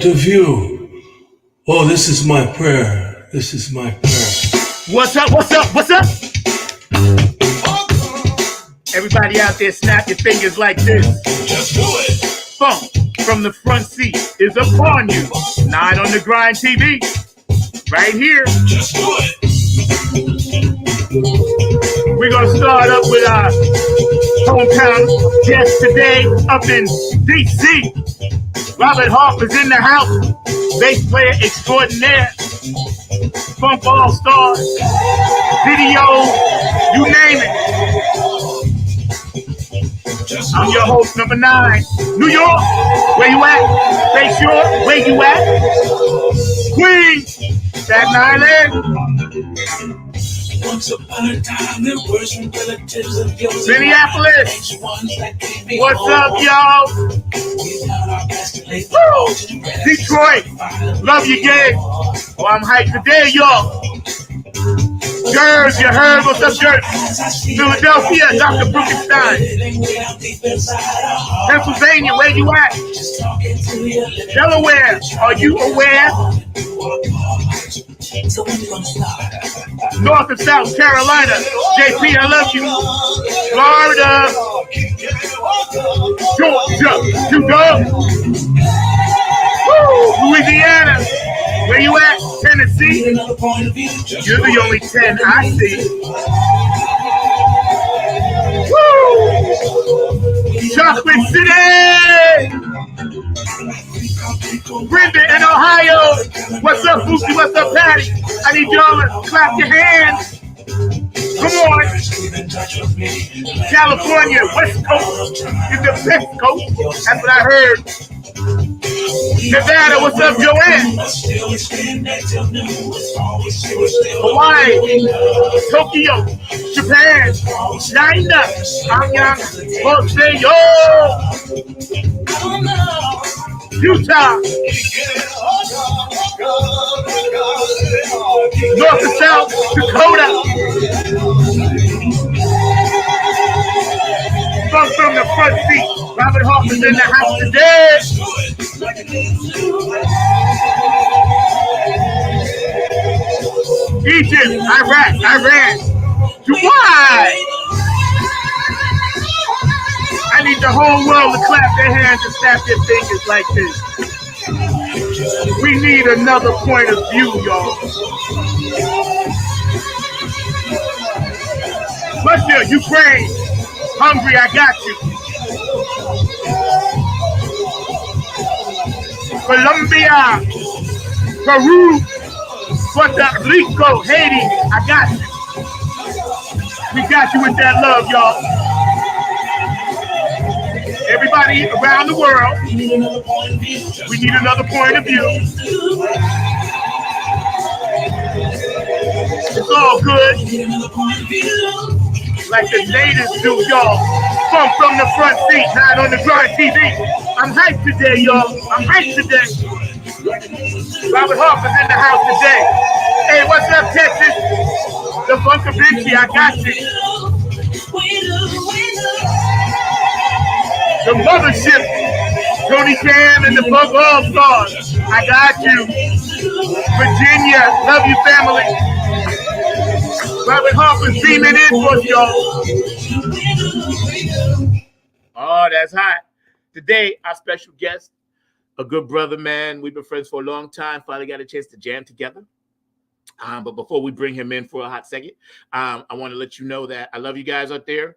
To view. Oh, this is my prayer. This is my prayer. What's up? What's up? What's up? Everybody out there, snap your fingers like this. Just do it. Funk from the front seat is upon you. Nine on the Grind TV. Right here. Just do it. We're going to start up with our hometown guest today up in D.C. Robert Harper's in the house. Bass player extraordinaire. Funk all-stars. Video. You name it. I'm your host, number 9. New York. Where you at? Bay Shore. Where you at? Queens. Staten Island. Once upon a time, there were some relatives of yours. Minneapolis. What's up, y'all? Woo! Detroit. Love you, gang. Oh, I'm hyped today, y'all. Jersey, you heard? What's up, Jersey? Philadelphia, Dr. Brukenstein. Pennsylvania, where you at? Delaware, are you aware? North and South Carolina, JP, I love you. Florida, Georgia, you go. Woo! Louisiana, where you at? Tennessee, you're the only 10 I see. Woo! Chocolate City! Brenda in Ohio. What's up, Boosie? What's up, Patty? I need y'all to clap your hands. Come on. California, West Coast is the best coast. That's what I heard. Nevada, what's up, Joanne? Hawaii, Tokyo, Japan, China, Pyongyang, Borneo, Utah, North and South Dakota. From the front seat, Robert Harper's in the house today. Egypt, Iraq, Iran, Dubai. I need the whole world to clap their hands and snap their fingers like this. We need another point of view, y'all. Russia, Ukraine, Hungary, I got you. Colombia, Peru, Puerto Rico, Haiti, I got you. We got you with that love, y'all. Everybody around the world, we need another point of view. It's all good. Like the natives do, y'all. From the front seat, not on the Grind TV. I'm hyped today, y'all. I'm hyped today. Robert Harper's in the house today. Hey, what's up, Texas? The Bunker-Vinci, I got you. The mothership, Tony Cam and the Funk All-Stars, I got you. Virginia, love you, family. Robert Harper's beaming in for y'all. Oh, that's hot. Today, our special guest, a good brother, man. We've been friends for a long time. Finally got a chance to jam together. But before we bring him in for a hot second, I want to let you know that I love you guys out there.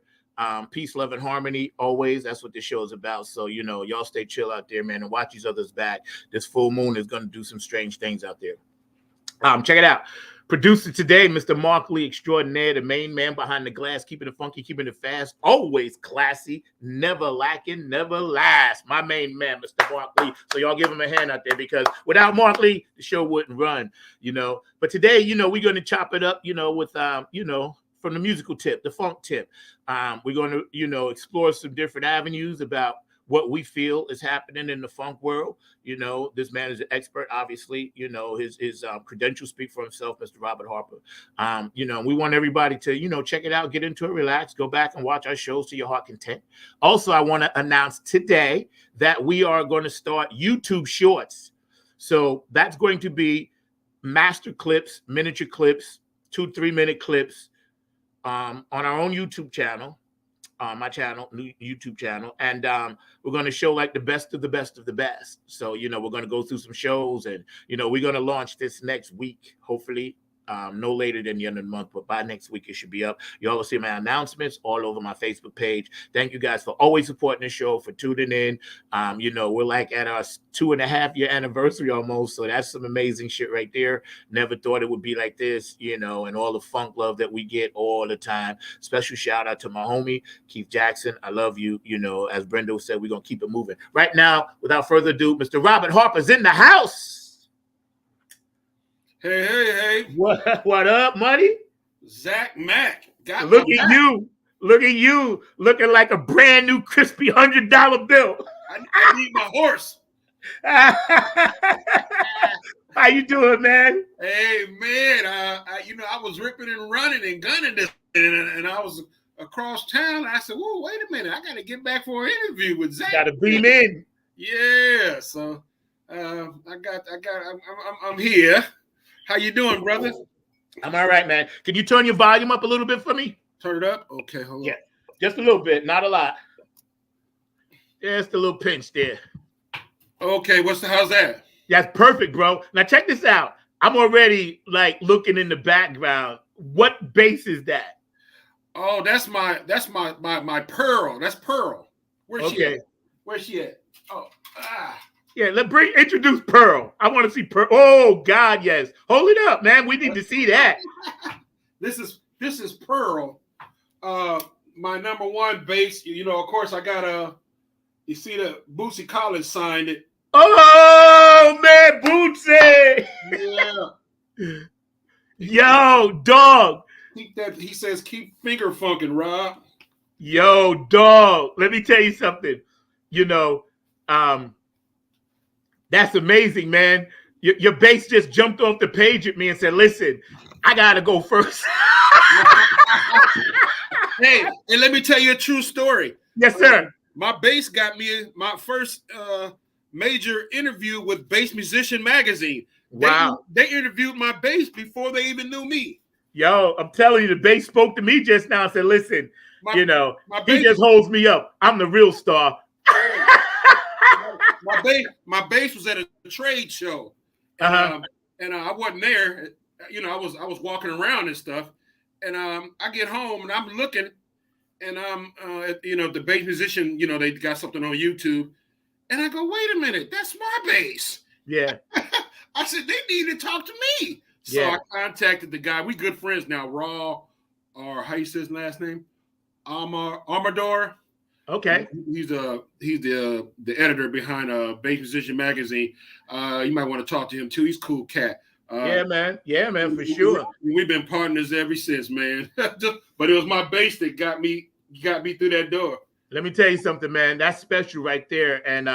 Peace, love, and harmony always. That's what this show is about. So, y'all stay chill out there, man, and watch each other's back. This full moon is going to do some strange things out there. Check it out. Producer today, Mr. Mark Lee Extraordinaire, the main man behind the glass, keeping it funky, keeping it fast, always classy, never lacking, never last. My main man, Mr. Mark Lee. So y'all give him a hand out there, because without Mark Lee, the show wouldn't run, But today, we're going to chop it up, with, from the musical tip, the funk tip. We're going to, explore some different avenues about what we feel is happening in the funk world. This man is an expert, obviously. His credentials speak for himself, Mr. Robert Harper. We want everybody to, check it out, get into it, relax, go back and watch our shows to your heart content. Also, I want to announce today that we are going to start YouTube Shorts. So that's going to be master clips, miniature clips, 2-3 minute clips on our own YouTube channel, my channel, new YouTube channel, and we're going to show like the best of the best of the best. So we're going to go through some shows, and we're going to launch this next week, hopefully. No later than the end of the month, but by next week it should be up. You all will see my announcements all over my Facebook page. Thank you guys for always supporting the show, for tuning in. We're like at our 2.5-year anniversary almost, so that's some amazing shit right there. Never thought it would be like this, and all the funk love that we get all the time. Special shout out to my homie Keith Jackson. I love you. As Brendo said, we're gonna keep it moving. Right now, without further ado, Mr. Robert Harper's in the house. Hey. What up, Money? Zach Mack. Look at you. Looking like a brand new crispy $100 bill. I need my horse. How you doing, man? Hey, man. I was ripping and running and gunning this, and I was across town. I said, "Whoa, wait a minute! I got to get back for an interview with Zach." Got to beam in. Yeah. So, I'm here. How you doing, brother? I'm all right, man. Can you turn your volume up a little bit for me? Turn it up? Okay, hold on. Yeah, just a little bit, not a lot. Just a little pinch there. Okay, how's that? That's perfect, bro. Now check this out. I'm already like looking in the background. What bass is that? Oh, that's my Pearl. That's Pearl. Where's she at? Oh, Yeah, introduce Pearl. I want to see Pearl. Oh God, yes. Hold it up, man. We need to see that. This is Pearl. My number one bass. Of course, I got you see the Bootsy Collins signed it. Oh man, Bootsy. Yeah. Yo, dog. He says keep finger funkin', Rob. Yo, dog. Let me tell you something. That's amazing, man. Your bass just jumped off the page at me and said, "Listen, I gotta go first." Hey, and let me tell you a true story. Yes, sir. My bass got me my first major interview with Bass Musician Magazine. Wow. They interviewed my bass before they even knew me. Yo, I'm telling you, the bass spoke to me just now and said, "Listen, he just holds me up. I'm the real star." My bass was at a trade show, and I wasn't there. I was walking around and stuff, and I get home and I'm looking, and the Bass Musician, they got something on YouTube, and I go, wait a minute, that's my bass. Yeah. I said they need to talk to me, so I contacted the guy. We good friends now, Raw, or how you say his last name, Amador. Okay. He's the editor behind Bass Musician Magazine. You might want to talk to him too. He's a cool cat. Yeah, man, for sure. We've been partners ever since, man. But it was my bass that got me through that door. Let me tell you something, man. That's special right there. And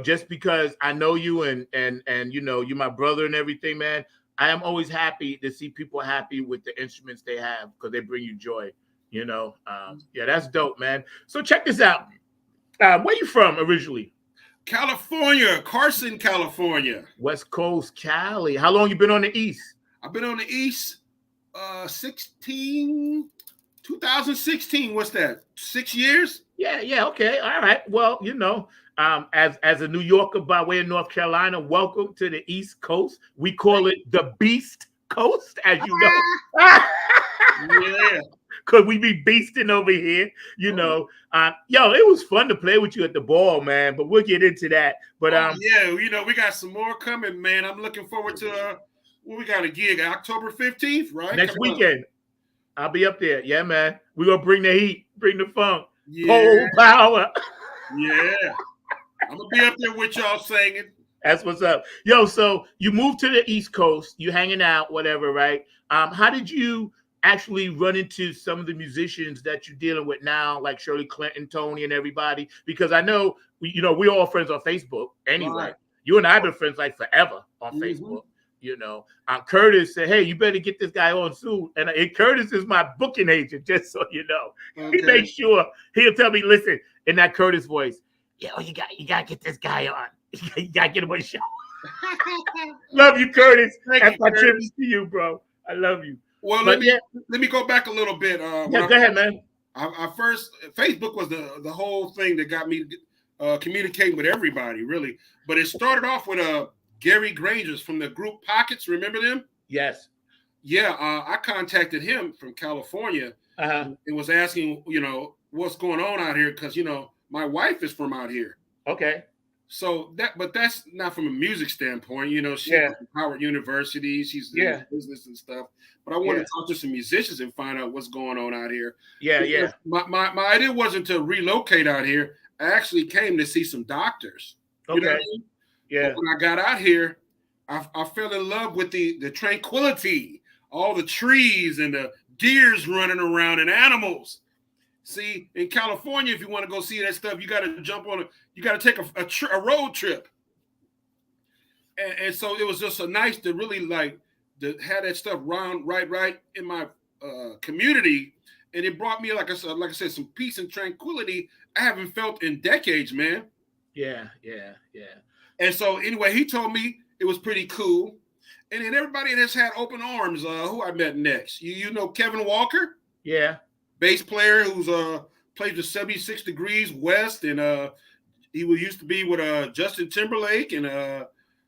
just because I know you and you're my brother and everything, man, I am always happy to see people happy with the instruments they have because they bring you joy. That's dope, man. So check this out. Where you from originally? California, Carson, California. West Coast, Cali. How long you been on the East? I've been on the East 2016. What's that? 6 years? Yeah, okay. All right. Well, as a New Yorker by way of North Carolina, welcome to the East Coast. We call it the Beast Coast, as you know. Yeah. Because we be beasting over here, it was fun to play with you at the ball, man. But we'll get into that. But we got some more coming, man. I'm looking forward to we got a gig October 15th, right? Next weekend. I'll be up there. Yeah, man. We're gonna bring the heat, bring the funk, pole power. Yeah. I'm gonna be up there with y'all singing. That's what's up. Yo, so you moved to the East Coast, you hanging out, whatever, right? How did you actually run into some of the musicians that you're dealing with now, like Shirley Clinton, Tony, and everybody? Because I know we're all friends on Facebook anyway. Right. You and I have been friends like forever on Facebook. Curtis said, "Hey, you better get this guy on soon." And Curtis is my booking agent, just so you know. Okay. He makes sure he'll tell me, "Listen," in that Curtis voice, "Yo, you got to get this guy on. You got to get him on the show." Love you, Curtis. Thank That's you, my Curtis. tribute to you, bro. I love you. Well, But let me go back a little bit. yeah, go ahead, man. I first Facebook was the whole thing that got me communicating with everybody, really. But it started off with Gary Granger's from the group Pockets. Remember them? Yes. Yeah, I contacted him from California and was asking, what's going on out here because my wife is from out here. Okay. So that's not from a music standpoint, she's Yeah. from Howard University, she's in business and stuff. But I want to talk to some musicians and find out what's going on out here. Yeah, because my idea wasn't to relocate out here. I actually came to see some doctors. Okay. You know what I mean? Yeah. But when I got out here, I fell in love with the tranquility, all the trees and the deers running around and animals. See, in California, if you want to go see that stuff, you got to jump on you got to take a road trip. And so it was just so nice to really to have that stuff right in my community. And it brought me, like I said, some peace and tranquility I haven't felt in decades, man. Yeah. And so anyway, he told me it was pretty cool. And then everybody has had open arms. Who I met next? You know Kevin Walker? Yeah. Bass player who's plays with 76 Degrees West, and he used to be with Justin Timberlake, and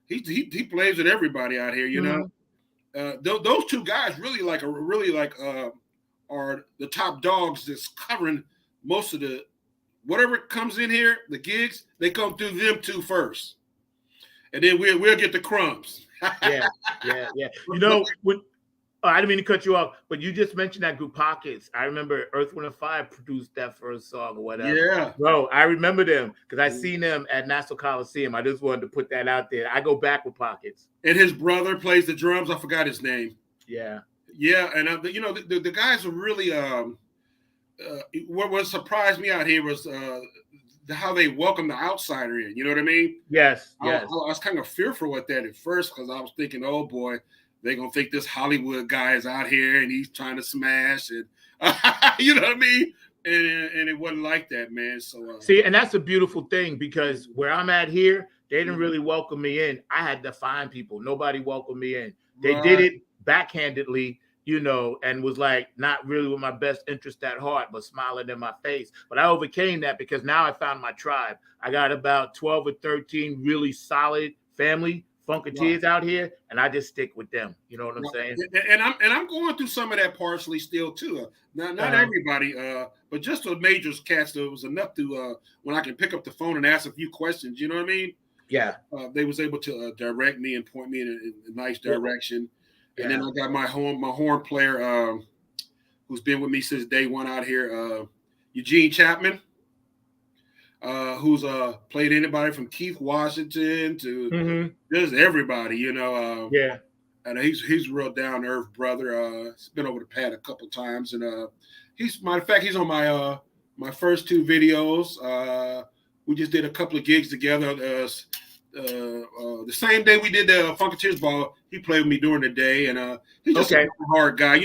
he plays with everybody out here, know. Those two guys really are the top dogs that's covering most of the whatever comes in here, the gigs, they come through them two first. And then we'll get the crumbs. Yeah. I didn't mean to cut you off, but you just mentioned that group Pockets. I remember Earth, Wind & Fire produced that first song or whatever. Yeah. Bro, I remember them because I seen them at Nassau Coliseum. I just wanted to put that out there. I go back with Pockets. And his brother plays the drums. I forgot his name. Yeah. Yeah, and the guys are really what surprised me out here was how they welcome the outsider in. You know what I mean? Yes. I was kind of fearful with that at first because I was thinking, oh boy, they're gonna think this Hollywood guy is out here and he's trying to smash and you know what I mean? And it wasn't like that, man. So see, and that's a beautiful thing because where I'm at here, they didn't really welcome me in. I had to find people. Nobody welcomed me in. They did it backhandedly, and was not really with my best interest at heart, but smiling in my face. But I overcame that because now I found my tribe. I got about 12 or 13 really solid family Funketeers out here, and I just stick with them. You know what I'm saying? And I'm going through some of that partially still too. Not everybody, but just the majors cats. There was enough to when I can pick up the phone and ask a few questions. You know what I mean? Yeah. They was able to direct me and point me in a nice direction. And then I got my horn player, who's been with me since day one out here, Eugene Chapman. Who's played anybody from Keith Washington to just everybody, and he's a real down to earth brother. He's been over the pad a couple times, and matter of fact, he's on my first two videos. We just did a couple of gigs together. The same day we did the Funketeers Ball, he played with me during the day, and he's just a hard guy.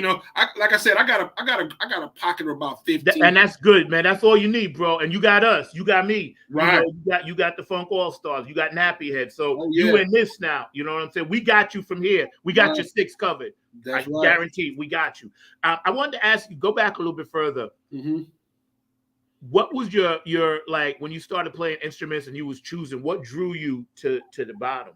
Like I said, I got a pocket of about 15, and that's good, man. That's all you need, bro. And you got us, you got me, right? You got the Funk All Stars, you got Nappy Head. So you in this now, you know what I'm saying? We got you from here. We got your six covered. That's right. Guaranteed, we got you. I wanted to ask you, go back a little bit further. What was your when you started playing instruments and you was choosing? What drew you to the bottom?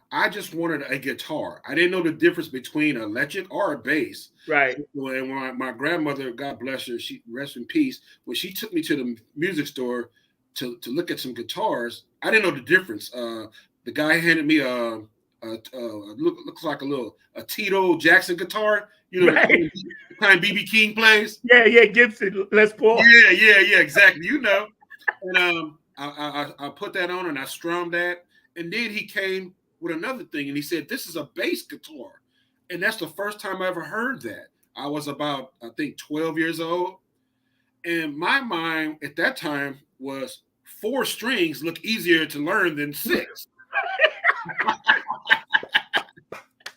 I just wanted a guitar. I didn't know the difference between an electric or a bass. Right. And when my grandmother, God bless her, she rest in peace. When she took me to the music store to look at some guitars, I didn't know the difference. The guy handed me looks like a Tito Jackson guitar. Right. The kind BB King plays. Yeah, Gibson, Les Paul. Yeah, exactly. And I put that on and I strummed that. And then he came with another thing and he said, "This is a bass guitar." And that's the first time I ever heard that. I was about, I think, 12 years old. And my mind at that time was 4 strings look easier to learn than 6.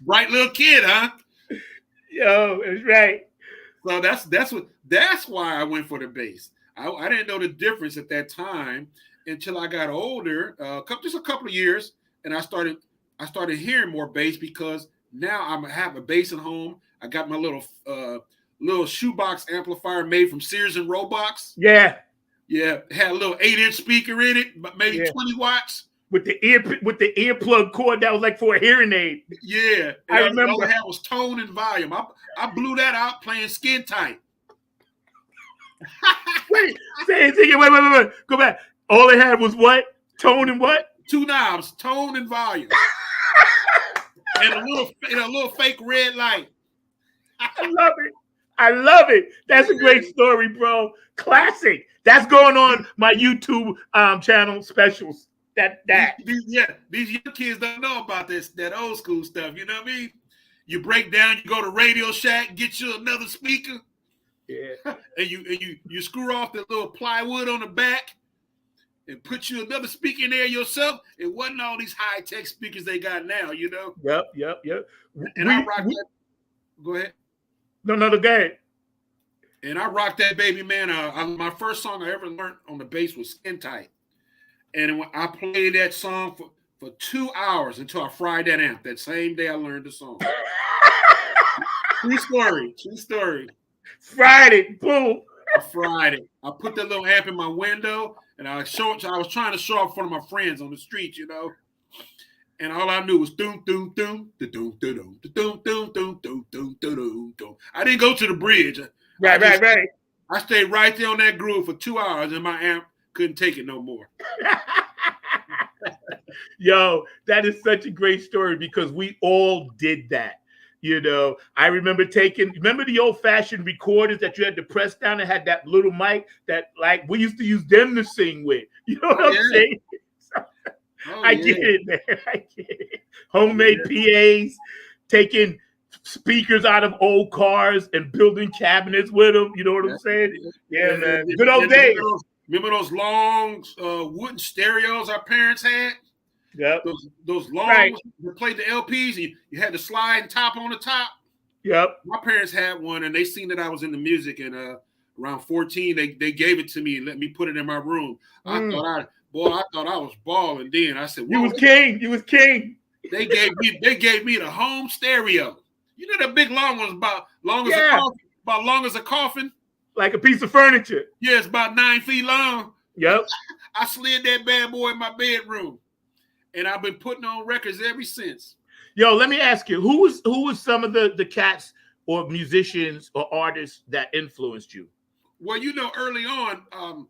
Bright little kid, huh? Yo, it's right. So that's why I went for the bass. I didn't know the difference at that time until I got older. Just a couple of years. and I started hearing more bass because now I have a bass at home. I got my little shoebox amplifier made from Sears and Roebuck. Yeah. Yeah, it had a little 8-inch speaker in it, but maybe 20 watts. With the earplug cord that was like for a hearing aid. Yeah. I remember. All I had was tone and volume. I blew that out playing Skin Tight. Wait. Go back. All it had was what? Tone and what? 2 knobs, tone and volume. and a little fake red light. I love it. That's a great story, bro. Classic. That's going on my YouTube channel specials. These young kids don't know about that old school stuff. You know what I mean? You break down, you go to Radio Shack, get you another speaker. Yeah. and you screw off the little plywood on the back and put you another speaker in there yourself. It wasn't all these high-tech speakers they got now, you know? Yep. And I rocked that. Go ahead. No, go ahead. And I rocked that baby, man. My first song I ever learned on the bass was Skin Tight. And when I played that song for 2 hours until I fried that amp. That same day I learned the song. True story. Fried it, boom. I fried it. I put that little amp in my window, and I was trying to show off in front of my friends on the street, you know. And all I knew was doom, doom, doom, doom, doom, doom, doom, doom, doom, doom, doom, doom, doom. I didn't go to the bridge. Right. I stayed right there on that groove for 2 hours, and my amp couldn't take it no more. Yo, that is such a great story because we all did that. You know, I remember the old-fashioned recorders that you had to press down and had that little mic that, like, we used to use them to sing with. You know what I'm saying? I get it, man. I get it. Homemade PAs, taking speakers out of old cars and building cabinets with them. You know what I'm saying? Yeah, man. Good old days. Remember those long wooden stereos our parents had? Yep. Those long ones that played the LPs. You had the slide top on the top. Yep. My parents had one, and they seen that I was into music. And around 14, they gave it to me and let me put it in my room. I thought I was balling. Then I said, "You was king. You was king." They gave me the home stereo. You know that big long one, about long as a coffin. Like a piece of furniture. Yeah, it's about 9 feet long. Yep. I slid that bad boy in my bedroom, and I've been putting on records ever since. Yo, let me ask you, who was some of the cats or musicians or artists that influenced you? Well, you know, early on,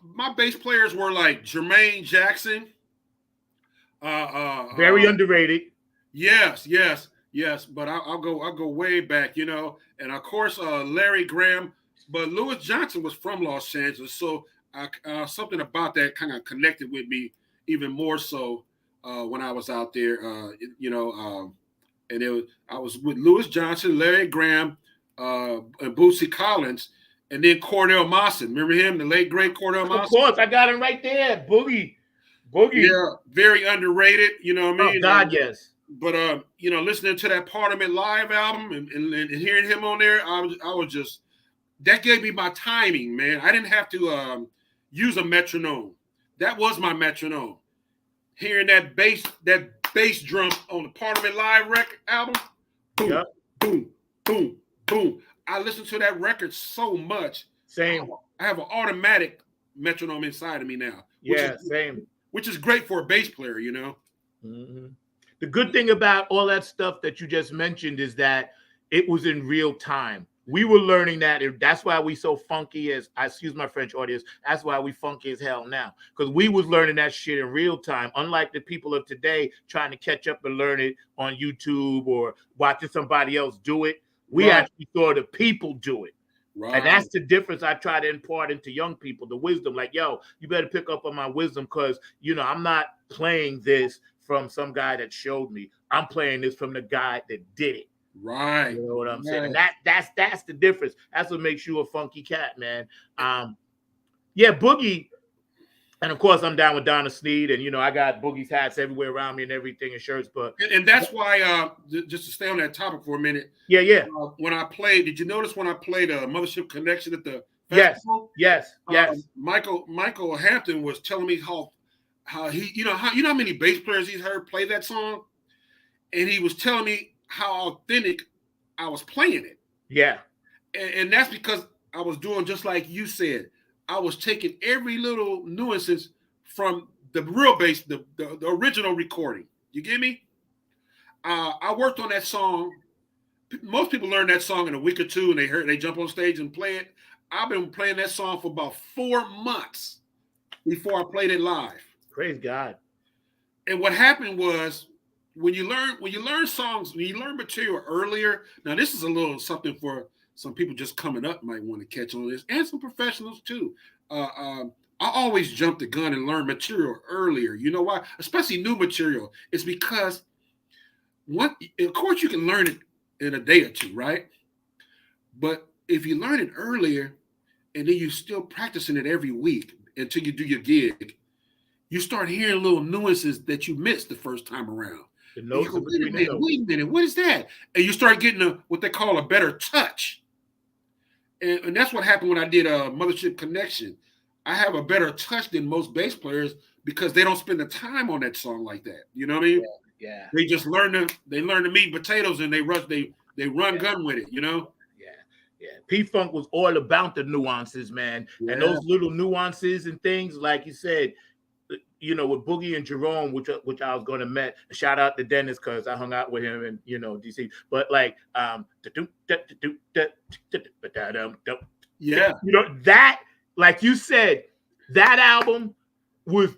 my bass players were like Jermaine Jackson. Very underrated. Yes. But I'll go way back, you know, and of course Larry Graham. But Louis Johnson was from Los Angeles, so something about that kind of connected with me even more so when I was out there, you know. And I was with Louis Johnson, Larry Graham, and Bootsy Collins, and then Cordell Mawson. Remember him, the late great Cordell Mawson? Of course, I got him right there, Boogie. Yeah, very underrated. You know what I mean? Oh God, yes. But you know, listening to that Parliament Live album and hearing him on there, I was just, that gave me my timing, man. I didn't have to use a metronome. That was my metronome. Hearing that bass drum on the Parliament Live record album, boom, boom, boom, boom. I listened to that record so much. Same. I have an automatic metronome inside of me now. Same. Which is great for a bass player, you know. Mm-hmm. The good thing about all that stuff that you just mentioned is that it was in real time. We were learning that. That's why we so funky excuse my French audience. That's why we funky as hell now. Because we was learning that shit in real time. Unlike the people of today trying to catch up and learn it on YouTube or watching somebody else do it. We actually saw the people do it. Right. And that's the difference I try to impart into young people, the wisdom. Like, yo, you better pick up on my wisdom because, you know, I'm not playing this from some guy that showed me. I'm playing this from the guy that did it. Right. You know what I'm saying? And that's the difference. That's what makes you a funky cat, man. Yeah, Boogie. And of course, I'm down with Donna Sneed, and you know, I got Boogie's hats everywhere around me and everything and shirts. But and that's why, just to stay on that topic for a minute. Yeah. When I played, did you notice when I played Mothership Connection at the festival? Yes. Michael Hampton was telling me how how many bass players he's heard play that song, and he was telling me how authentic I was playing it. Yeah. And that's because I was doing just like you said. I was taking every little nuances from the real bass, the original recording. You get me? I worked on that song. Most people learn that song in a week or two, and they jump on stage and play it. I've been playing that song for about 4 months before I played it live. Praise God. And what happened was when you learn songs, when you learn material earlier. Now this is a little something for some people just coming up might want to catch on this, and some professionals too. I always jump the gun and learn material earlier. You know why? Especially new material. It's because of course you can learn it in a day or two, right? But if you learn it earlier and then you're still practicing it every week until you do your gig, you start hearing little nuances that you missed the first time around. The notes go, wait a minute, what is that? And you start getting what they call a better touch. And that's what happened when I did a Mothership Connection. I have a better touch than most bass players because they don't spend the time on that song like that. You know what I mean? Yeah. They just learn the meat and potatoes, and they run gun with it, you know? Yeah. P-Funk was all about the nuances, man. Yeah. And those little nuances and things, like you said, you know, with Boogie and Jerome, which I was going to met. Shout out to Dennis because I hung out with him in, you know, DC. But like, yeah, you know, that, like you said, that album was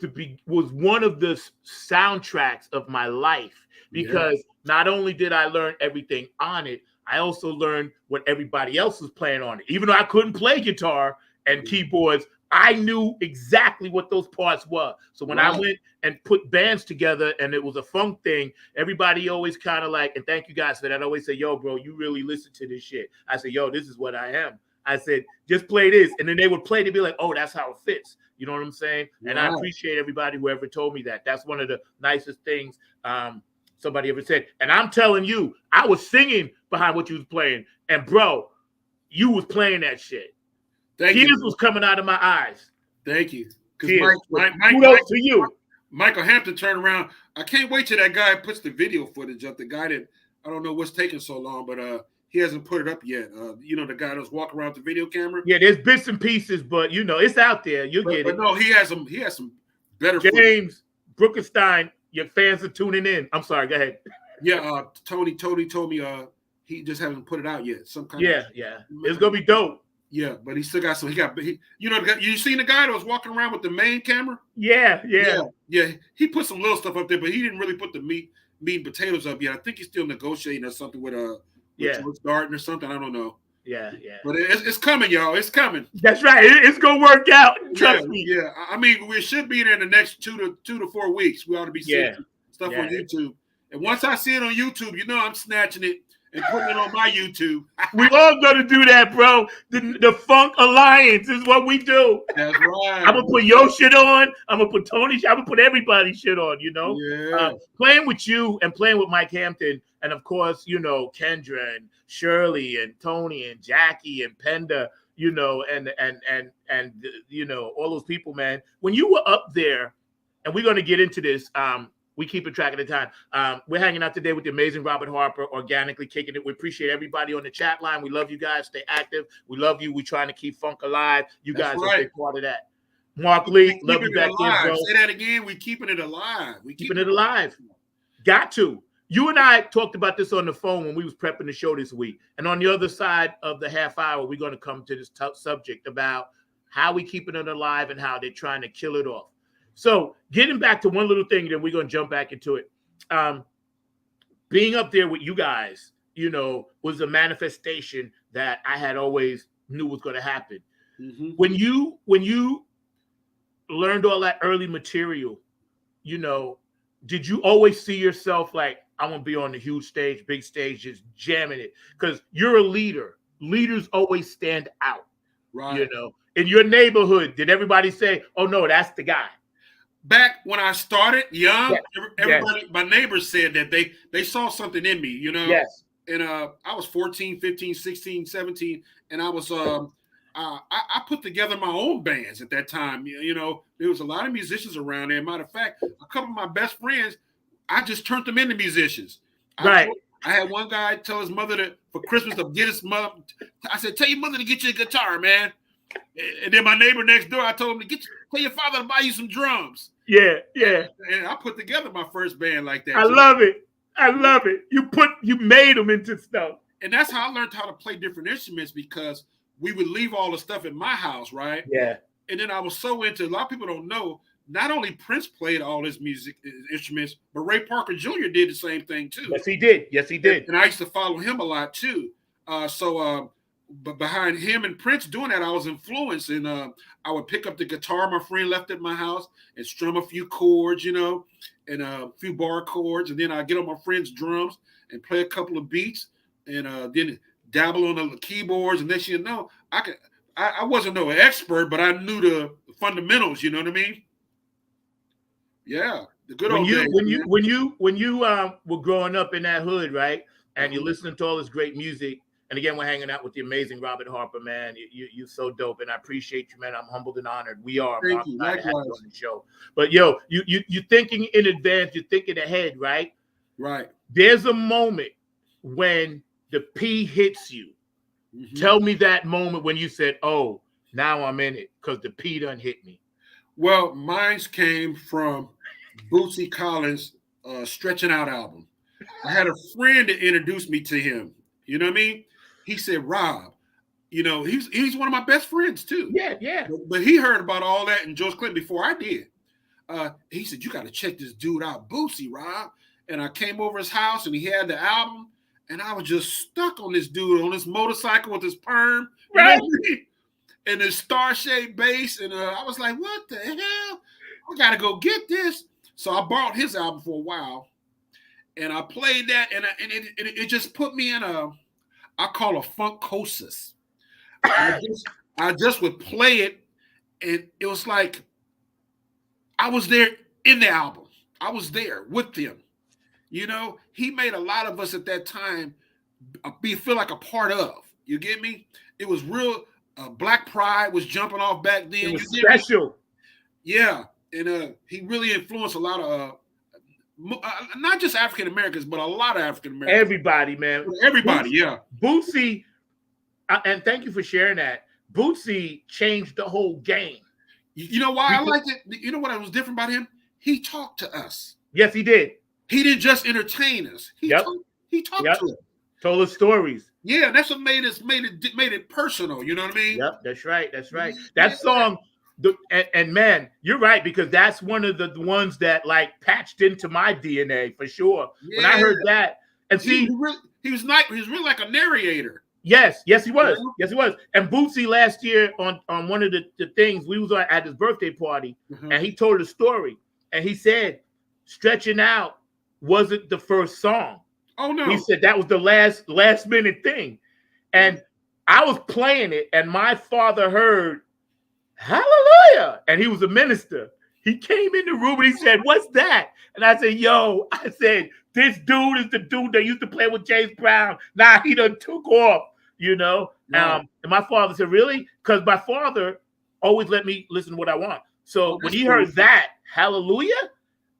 one of the soundtracks of my life because not only did I learn everything on it, I also learned what everybody else was playing on it. Even though I couldn't play guitar and keyboards, I knew exactly what those parts were. So when I went and put bands together and it was a funk thing, everybody always kind of like, and thank you guys for that, always say, yo, bro, you really listen to this shit. I said, yo, this is what I am. I said, just play this. And then they would play, they'd be like, oh, that's how it fits. You know what I'm saying? And I appreciate everybody who ever told me that. That's one of the nicest things somebody ever said. And I'm telling you, I was singing behind what you was playing. And bro, you was playing that shit. Tears was coming out of my eyes. Thank you. Kudos to you. Michael Hampton turned around. I can't wait till that guy puts the video footage up. The guy that, I don't know what's taking so long, but he hasn't put it up yet. You know, the guy that's walking around with the video camera. Yeah, there's bits and pieces, but you know, it's out there. You'll get it. But no, he has some better James Bruckenstein, your fans are tuning in. I'm sorry, go ahead. Yeah, Tony told me he just hasn't put it out yet. Some kind of it's gonna be dope. Yeah, but he still got some. You seen the guy that was walking around with the main camera? Yeah. He put some little stuff up there, but he didn't really put the meat and potatoes up yet. I think he's still negotiating or something with George Darden or something. I don't know. Yeah. But it's coming, y'all. It's coming. That's right. It's gonna work out. Trust me. Yeah. I mean, we should be there in the next 2 to 4 weeks. We ought to be seeing stuff on YouTube. And once I see it on YouTube, you know I'm snatching it and putting it on my YouTube. We all gonna do that, bro. The Funk Alliance is what we do. That's right. I'm gonna put your shit on. I'm gonna put Tony's. I'm gonna put everybody's shit on. You know, playing with you and playing with Mike Hampton, and of course, you know, Kendra and Shirley and Tony and Jackie and Penda. You know, and you know, all those people, man. When you were up there, and we're gonna get into this. We keep a track of the time. We're hanging out today with the amazing Robert Harper, organically kicking it. We appreciate everybody on the chat line. We love you guys. Stay active. We love you. We're trying to keep funk alive. You guys are a big part of that. Mark Lee, love you back there, bro. Say that again. We're keeping it alive. We're keeping it alive. Got to. You and I talked about this on the phone when we was prepping the show this week. And on the other side of the half hour, we're going to come to this subject about how we keeping it alive and how they're trying to kill it off. So getting back to one little thing, then we're going to jump back into it. Being up there with you guys, you know, was a manifestation that I had always knew was going to happen. Mm-hmm. When you learned all that early material, you know, did you always see yourself like, I want to be on the huge stage, big stage, just jamming it? Because you're a leader. Leaders always stand out. Right. You know, in your neighborhood, did everybody say, oh, no, that's the guy? Back when I started young, everybody, my neighbors said that they saw something in me, you know? Yes. And I was 14, 15, 16, 17, and I was I put together my own bands at that time. You know, there was a lot of musicians around there. Matter of fact, a couple of my best friends, I just turned them into musicians. Right. I had one guy tell his mother that for Christmas to get his mother. I said, "Tell your mother to get you a guitar, man." And then my neighbor next door, I told him to tell your father to buy you some drums. Yeah. And I put together my first band like that. I love it. You made them into stuff. And that's how I learned how to play different instruments, because we would leave all the stuff in my house, right? Yeah. And then I was so into, a lot of people don't know, not only Prince played all his music instruments, but Ray Parker Jr. did the same thing too. Yes, he did. And I used to follow him a lot too. But behind him and Prince doing that, I was influenced, and I would pick up the guitar my friend left at my house and strum a few chords, you know, and a few bar chords, and then I get on my friend's drums and play a couple of beats, and then dabble on the keyboards. And next thing you know, I wasn't no expert, but I knew the fundamentals. You know what I mean? Yeah, the good old days. When you were growing up in that hood, right, and you're listening to all this great music. And again, we're hanging out with the amazing Robert Harper, man. You're so dope, and I appreciate you, man. I'm humbled and honored. We are. Thank you. Likewise. On the show. But yo, you're thinking in advance. You're thinking ahead, right? Right. There's a moment when the P hits you. Mm-hmm. Tell me that moment when you said, "Oh, now I'm in it," because the P done hit me. Well, mine came from Bootsy Collins' Stretching Out album. I had a friend that introduced me to him. You know what I mean? He said, "Rob, you know, he's one of my best friends too." Yeah. But he heard about all that in George Clinton before I did. He said, "You got to check this dude out, Bootsy, Rob." And I came over his house, and he had the album, and I was just stuck on this dude on this motorcycle with his perm, right? You know what I mean? And his star-shaped bass, and I was like, "What the hell? I got to go get this." So I borrowed his album for a while, and I played that, and it just put me in I call a funkosis. I just would play it, and it was like I was there in the album. I was there with them. You know, he made a lot of us at that time feel like a part of. You get me? It was real. Black Pride was jumping off back then. It was special. Yeah, and he really influenced a lot of. Not just African Americans, but a lot of African Americans. Everybody, man. Everybody, yeah. Bootsy, and thank you for sharing that. Bootsy changed the whole game. You know why I liked it? You know what was different about him? He talked to us. Yes, he did. He didn't just entertain us. He talked to us. Told us stories. Yeah, and that's what made it personal. You know what I mean? Yep, that's right. That song. And man, you're right, because that's one of the ones that like patched into my DNA for sure. Yeah. When I heard that, and see, he was really like a narrator. Yes, he was. Yes, he was. And Bootsy last year on one of the things, we was at his birthday party, and he told a story, and he said, "Stretching Out wasn't the first song." Oh no! He said that was the last minute thing, and I was playing it, and my father heard. Hallelujah. And he was a minister. He came in the room and he said, "What's that?" And I said, "This dude is the dude that used to play with James Brown. Nah, he done took off, you know." And my father said, "Really?" Because my father always let me listen to what I want. So when he heard that, hallelujah,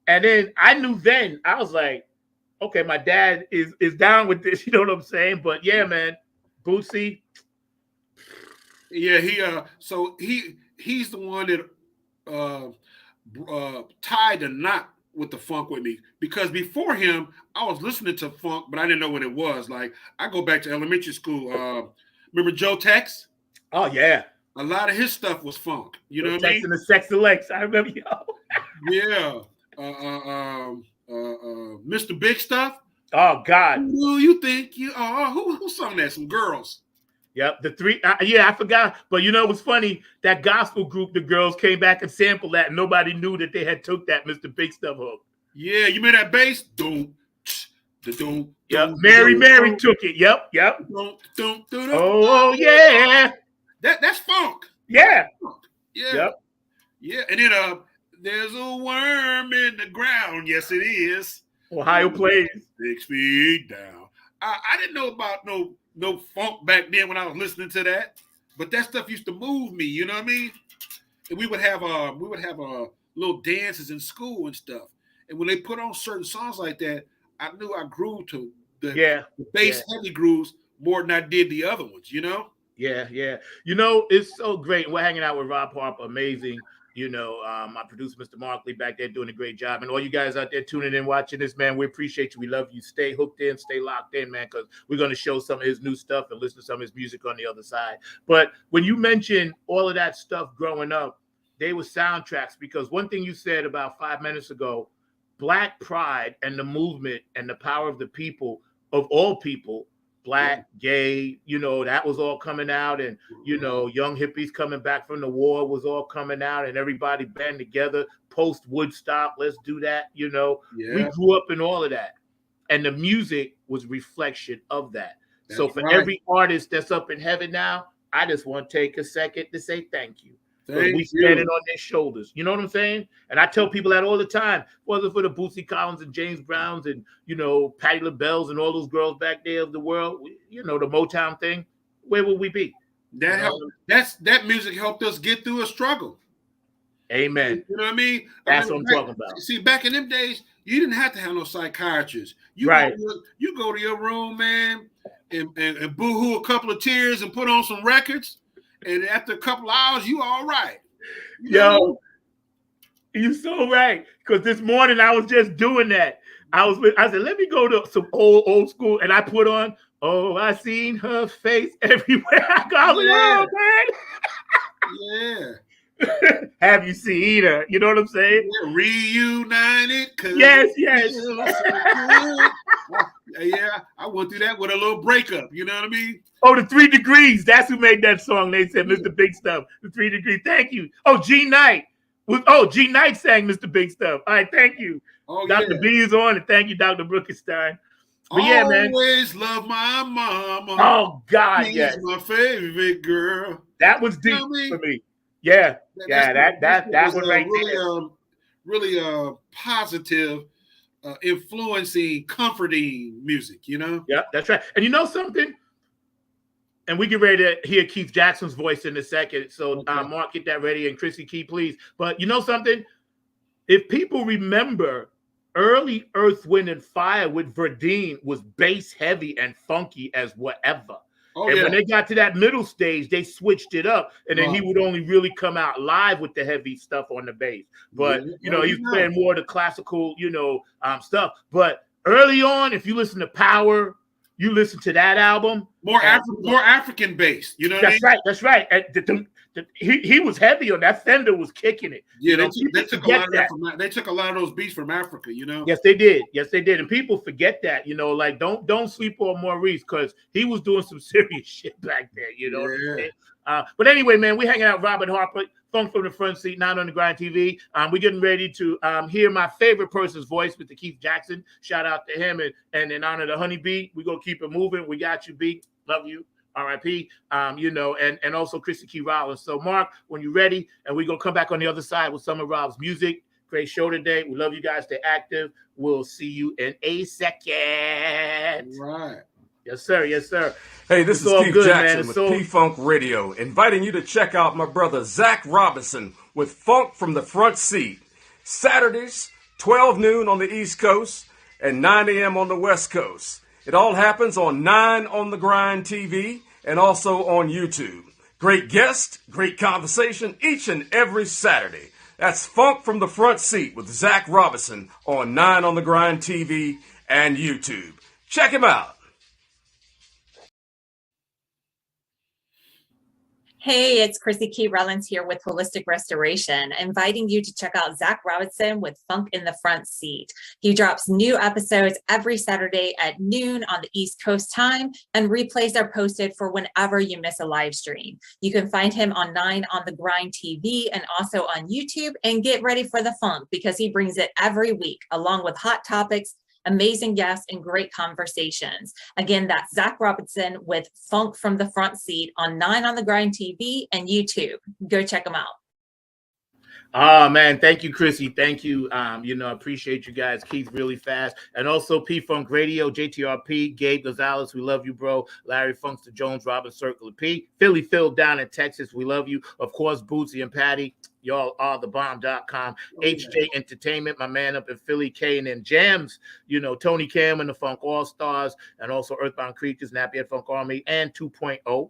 and then I knew then, I was like, okay, my dad is down with this. You know what I'm saying? But yeah, man, Bootsy. Yeah, he's the one that tied the knot with the funk with me, because before him I was listening to funk, but I didn't know what it was. Like I go back to elementary school. Remember Joe Tex? Oh yeah, a lot of his stuff was funk. You know what I mean? And the Sex Lex. I remember Yeah. Mr. Big Stuff. Oh God. Who do you think you are? Who sung that? Some girls. Yep, the three. I forgot. But you know, it was funny. That gospel group, the girls came back and sampled that, and nobody knew that they had took that Mr. Big Stuff hook. Yeah, you made that bass? Yep, Mary took it. Yep. Oh yeah. That's funk. Yeah. Yeah. Yep. Yeah, and then there's a worm in the ground. Yes, it is. Ohio plays 6 feet down. I didn't know about no funk back then when I was listening to that. but that stuff used to move me. You know what I mean? And we would have little dances in school and stuff. And when they put on certain songs like that, I knew I grew to the bass heavy grooves more than I did the other ones. You know? Yeah. You know, it's so great. We're hanging out with Rob Harper, amazing. You know, my producer, Mr. Markley, back there doing a great job. And all you guys out there tuning in, watching this, man, we appreciate you. We love you. Stay hooked in, stay locked in, man, because we're going to show some of his new stuff and listen to some of his music on the other side. But when you mention all of that stuff growing up, they were soundtracks, because one thing you said about 5 minutes ago, Black pride and the movement and the power of the people, of all people, Black, gay, you know, that was all coming out. And, you know, young hippies coming back from the war was all coming out, and everybody band together post Woodstock. Let's do that. You know, we grew up in all of that. And the music was reflection of that. So for every artist that's up in heaven now, I just want to take a second to say thank you. We standing on their shoulders. You know what I'm saying? And I tell people that all the time. Was it for the Bootsy Collins and James Browns and, you know, Patti LaBelle's and all those girls back there of the world, you know, the Motown thing, where would we be? That helped. That music helped us get through a struggle. Amen. You know what I mean? That's what I'm talking about. See, back in them days, you didn't have to have no psychiatrist. You go to your room, man, and boo-hoo a couple of tears and put on some records. And after a couple of hours, you all right. Yo, you're so right. Because this morning I was just doing that. I said, let me go to some old school. And I put on, oh, I seen her face everywhere I go. Oh, man. Have you seen her? You know what I'm saying? Reunited. Yes. I went through that with a little breakup. You know what I mean? Oh, the 3 Degrees. That's who made that song. They said, Mr. Big Stuff. The 3 Degrees. Thank you. Oh, G Knight. G Knight sang Mr. Big Stuff. All right, thank you. Oh, Dr. B is on, and thank you, Dr. Brookenstein. But yeah, man. Always love my mama. Oh, God, She's my favorite girl. That was deep for me. Yeah, that was right there. Really positive, influencing, comforting music, you know? Yeah, that's right. And you know something? And we get ready to hear Keith Jackson's voice in a second. So Mark, get that ready. And Chrissy Key, please. But you know something? If people remember, early Earth, Wind, and Fire with Verdine was bass heavy and funky as whatever. When they got to that middle stage, they switched it up. And then he would only really come out live with the heavy stuff on the bass. But, you know, he's playing more of the classical, you know, stuff. But early on, if you listen to Power, you listen to that album. More African based. You know what I mean? That's right. He was heavy on that. Fender was kicking it. Yeah, they took a lot of those beats from Africa, you know? Yes, they did. And people forget that, you know, like don't sleep on Maurice, because he was doing some serious shit back there, you know. But anyway, man, we're hanging out with Robert Harper, Funk from the Front Seat, 9 on the Grind TV. We're getting ready to hear my favorite person's voice with the Keith Jackson. Shout out to him, and in honor of the Honey Bee, we're gonna keep it moving. We got you, B. Love you. R.I.P. You know, and also Chrissy Key Rollins. So, Mark, when you're ready, and we're gonna come back on the other side with some of Rob's music. Great show today. We love you guys. Stay active. We'll see you in a second. Right. Yes, sir. Yes, sir. Hey, this is Keith Jackson with P-Funk Radio, inviting you to check out my brother Zach Robinson with Funk from the Front Seat. Saturdays, 12 noon on the East Coast and 9 a.m. on the West Coast. It all happens on 9 on the Grind TV and also on YouTube. Great guest, great conversation each and every Saturday. That's Funk from the Front Seat with Zach Robinson on 9 on the Grind TV and YouTube. Check him out. Hey, it's Chrissy Key Rollins here with Holistic Restoration, inviting you to check out Zach Robinson with Funk in the Front Seat. He drops new episodes every Saturday at noon on the East Coast time, and replays are posted for whenever you miss a live stream. You can find him on 9 on the Grind TV and also on YouTube, and get ready for the funk, because he brings it every week, along with hot topics, amazing guests, and great conversations. Again, that's Zach Robinson with Funk from the Front Seat on 9 on the Grind TV and YouTube. Go check him out. Oh man, thank you, Chrissy. Thank you. I appreciate you guys. Keith, really fast. And also P-Funk Radio, JTRP, Gabe Gonzalez, we love you, bro. Larry Funkster Jones, Robin Circle of P. Philly Phil down in Texas, we love you. Of course, Bootsy and Patty, y'all are thebomb.com. HJ Entertainment, my man up in Philly, K&N Jams, Tony Cam and the Funk All-Stars, and also Earthbound Creatures, Nappy Funk Army, and 2.0.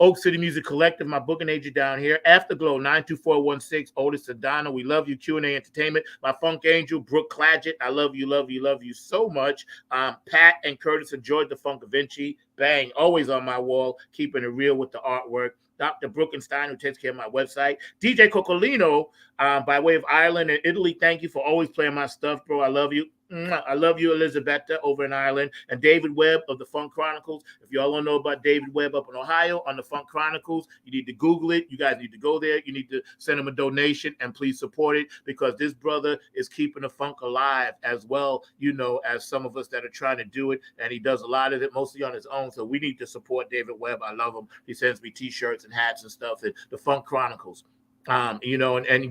Oak City Music Collective, my booking agent down here. Afterglow, 92416, Otis Sedano. We love you. Q&A Entertainment. My Funk Angel, Brooke Clagett. I love you, love you, love you so much. Pat and Curtis enjoyed the Funk Vinci. Bang, always on my wall, keeping it real with the artwork. Dr. Brookenstein, who takes care of my website. DJ Cocolino, by way of Ireland and Italy. Thank you for always playing my stuff, bro. I love you. I love you, Elizabetta, over in Ireland. And David Webb of the Funk Chronicles. If y'all don't know about David Webb up in Ohio on the Funk Chronicles, you need to Google it. You guys need to go there. You need to send him a donation and please support it, because this brother is keeping the funk alive as well, as some of us that are trying to do it. And he does a lot of it mostly on his own. So we need to support David Webb. I love him. He sends me T-shirts and hats and stuff. The Funk Chronicles. And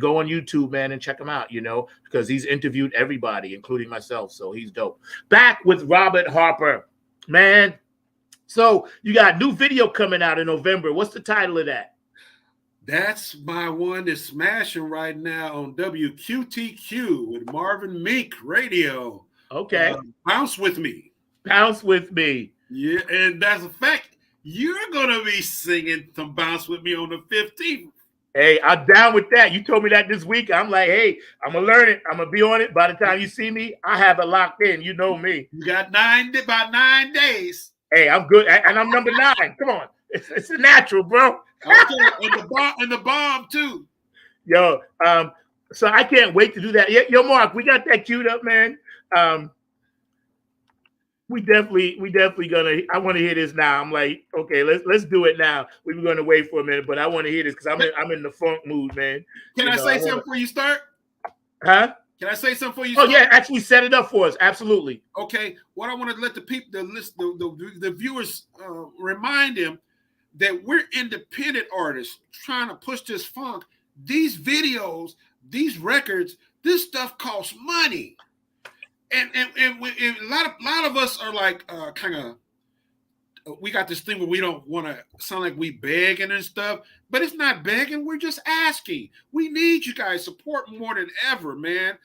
go on YouTube, man, and check him out, because he's interviewed everybody, including myself. So he's dope. Back with Robert Harper, man. So you got a new video coming out in November. What's the title of that? That's my one that's smashing right now on WQTQ with Marvin Meek Radio. Okay. Bounce With Me. Bounce With Me. Yeah, and that's a fact. You're going to be singing some Bounce With Me on the 15th. Hey, I'm down with that. You told me that this week. I'm like, hey, I'm going to learn it. I'm going to be on it. By the time you see me, I have it locked in. You know me. You got about 9 days. Hey, I'm good. And I'm number 9. Come on. It's a natural, bro. Okay, and the bomb, too. Yo, so I can't wait to do that. Yo, Mark, we got that queued up, man. We definitely I want to hear this now. I'm like, okay, let's do it now. We were gonna wait for a minute, but I want to hear this because I'm in the funk mood, man. Can I say something before you start? Huh? Can I say something before you start? Oh yeah, actually set it up for us. Absolutely. Okay. What I want to let the people, the viewers remind them that we're independent artists trying to push this funk. These videos, these records, this stuff costs money. And a lot of us are like kind of, we got this thing where we don't want to sound like we begging and stuff, but it's not begging. We're just asking. We need you guys support more than ever, man.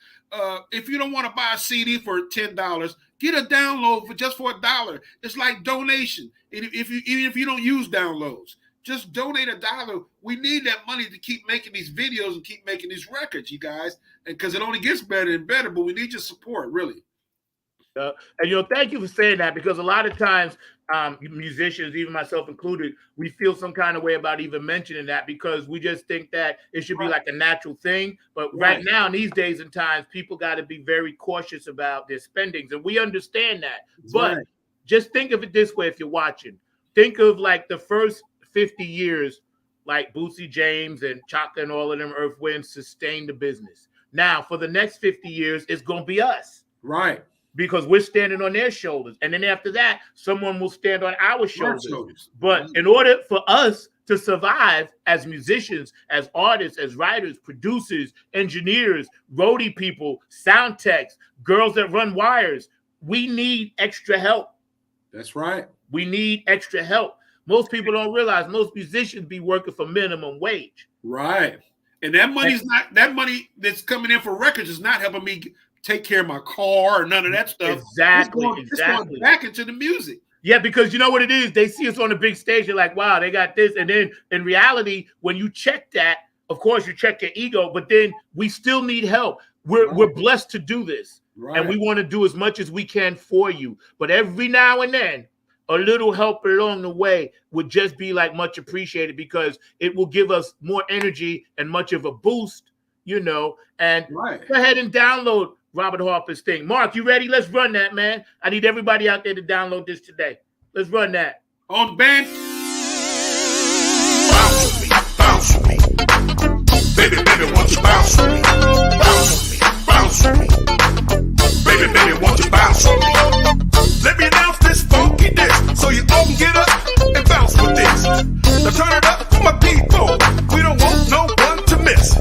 If you don't want to buy a CD for $10, get a download for $1. It's like donation. Even if you don't use downloads, just donate $1. We need that money to keep making these videos and keep making these records, you guys, because it only gets better and better. But we need your support, really. And thank you for saying that, because a lot of times musicians, even myself included, we feel some kind of way about even mentioning that because we just think that it should be like a natural thing. But right now, in these days and times, people got to be very cautious about their spendings, and we understand that. But just think of it this way: if you're watching, think of like the first 50 years, like Bootsy James and Chaka and all of them, Earth Wind sustained the business. Now, for the next 50 years, it's going to be us. Right. Because we're standing on their shoulders. And then after that, someone will stand on our shoulders. But in order for us to survive as musicians, as artists, as writers, producers, engineers, roadie people, sound techs, girls that run wires, we need extra help. That's right. We need extra help. Most people don't realize most musicians be working for minimum wage. Right. And that money that's coming in for records is not helping me take care of my car or none of that stuff. Exactly. It's going back into the music. Yeah, because you know what it is? They see us on the big stage. They're like, wow, they got this. And then in reality, when you check that, of course, you check your ego, but then we still need help. We're blessed to do this. Right. And we want to do as much as we can for you. But every now and then, a little help along the way would just be like much appreciated, because it will give us more energy and much of a boost, and go ahead and download Robert Harper's thing. Mark, you ready? Let's run that, man. I need everybody out there to download this today. Let's run that. On band. Bounce with me, bounce with me. Baby, baby, won't you bounce with me? Bounce with me, bounce with me. Baby, baby, won't you bounce with me? Let me announce this funky dance so you all can get up and bounce with this. Now turn it up for my people. We don't want no one to miss.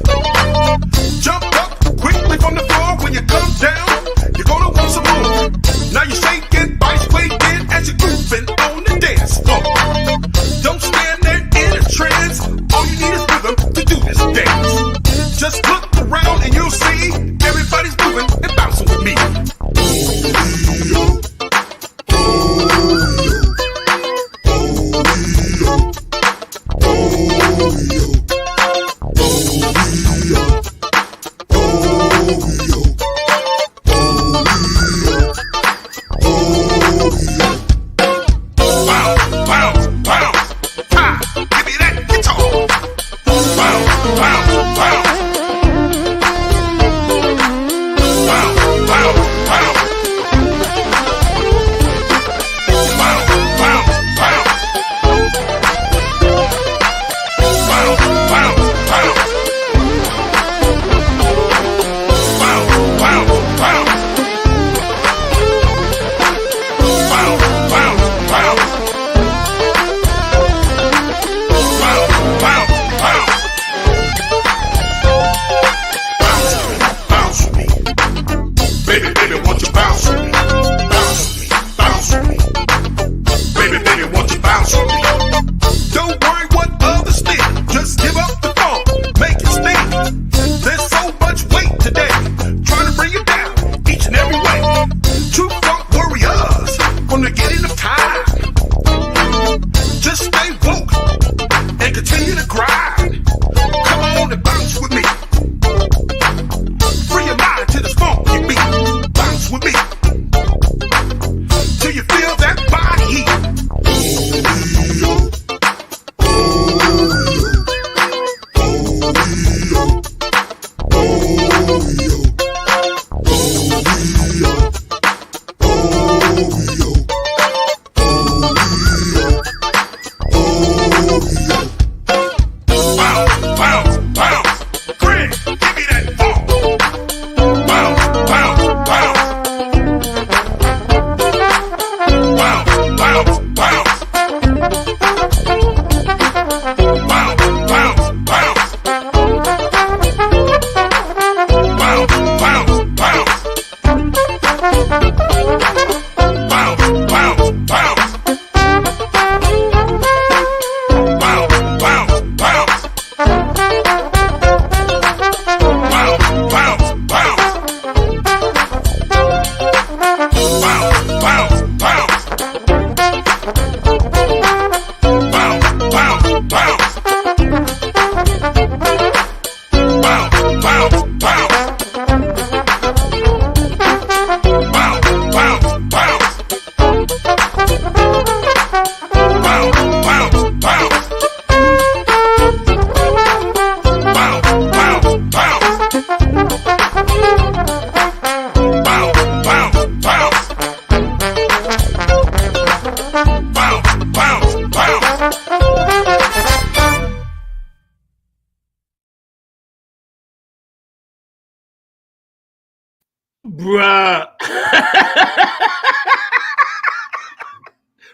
Bruh.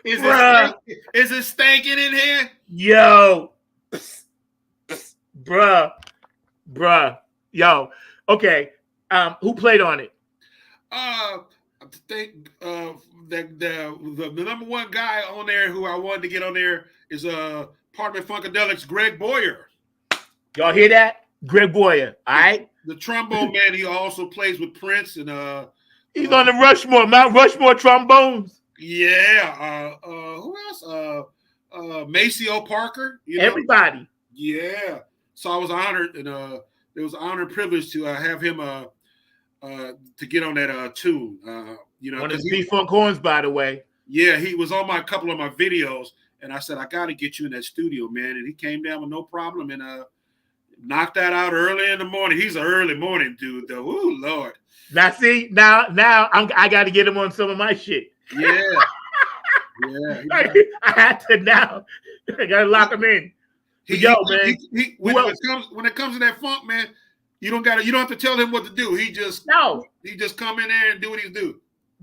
Is it stinking in here? Yo. Bruh. Yo. Okay. Who played on it? I think the number one guy on there who I wanted to get on there is Parliament Funkadelic's Greg Boyer. Y'all hear that? Greg Boyer, all right? The trombone man, he also plays with Prince and he's on the Rushmore, Mount Rushmore trombones. Yeah. Who else? Maceo Parker. Everybody. Yeah. So I was honored, and it was an honor and privilege to have him to get on that tune. One of the B-Funk horns, by the way. Yeah, he was on a couple of my videos, and I said, I got to get you in that studio, man. And he came down with no problem and knocked that out early in the morning. He's an early morning dude, though. Ooh, Lord. Now, see, now I got to get him on some of my shit. Yeah. Yeah. I had to now. I got to lock him in. When it comes to that funk, man, you don't have to tell him what to do. He just come in there and do what he do.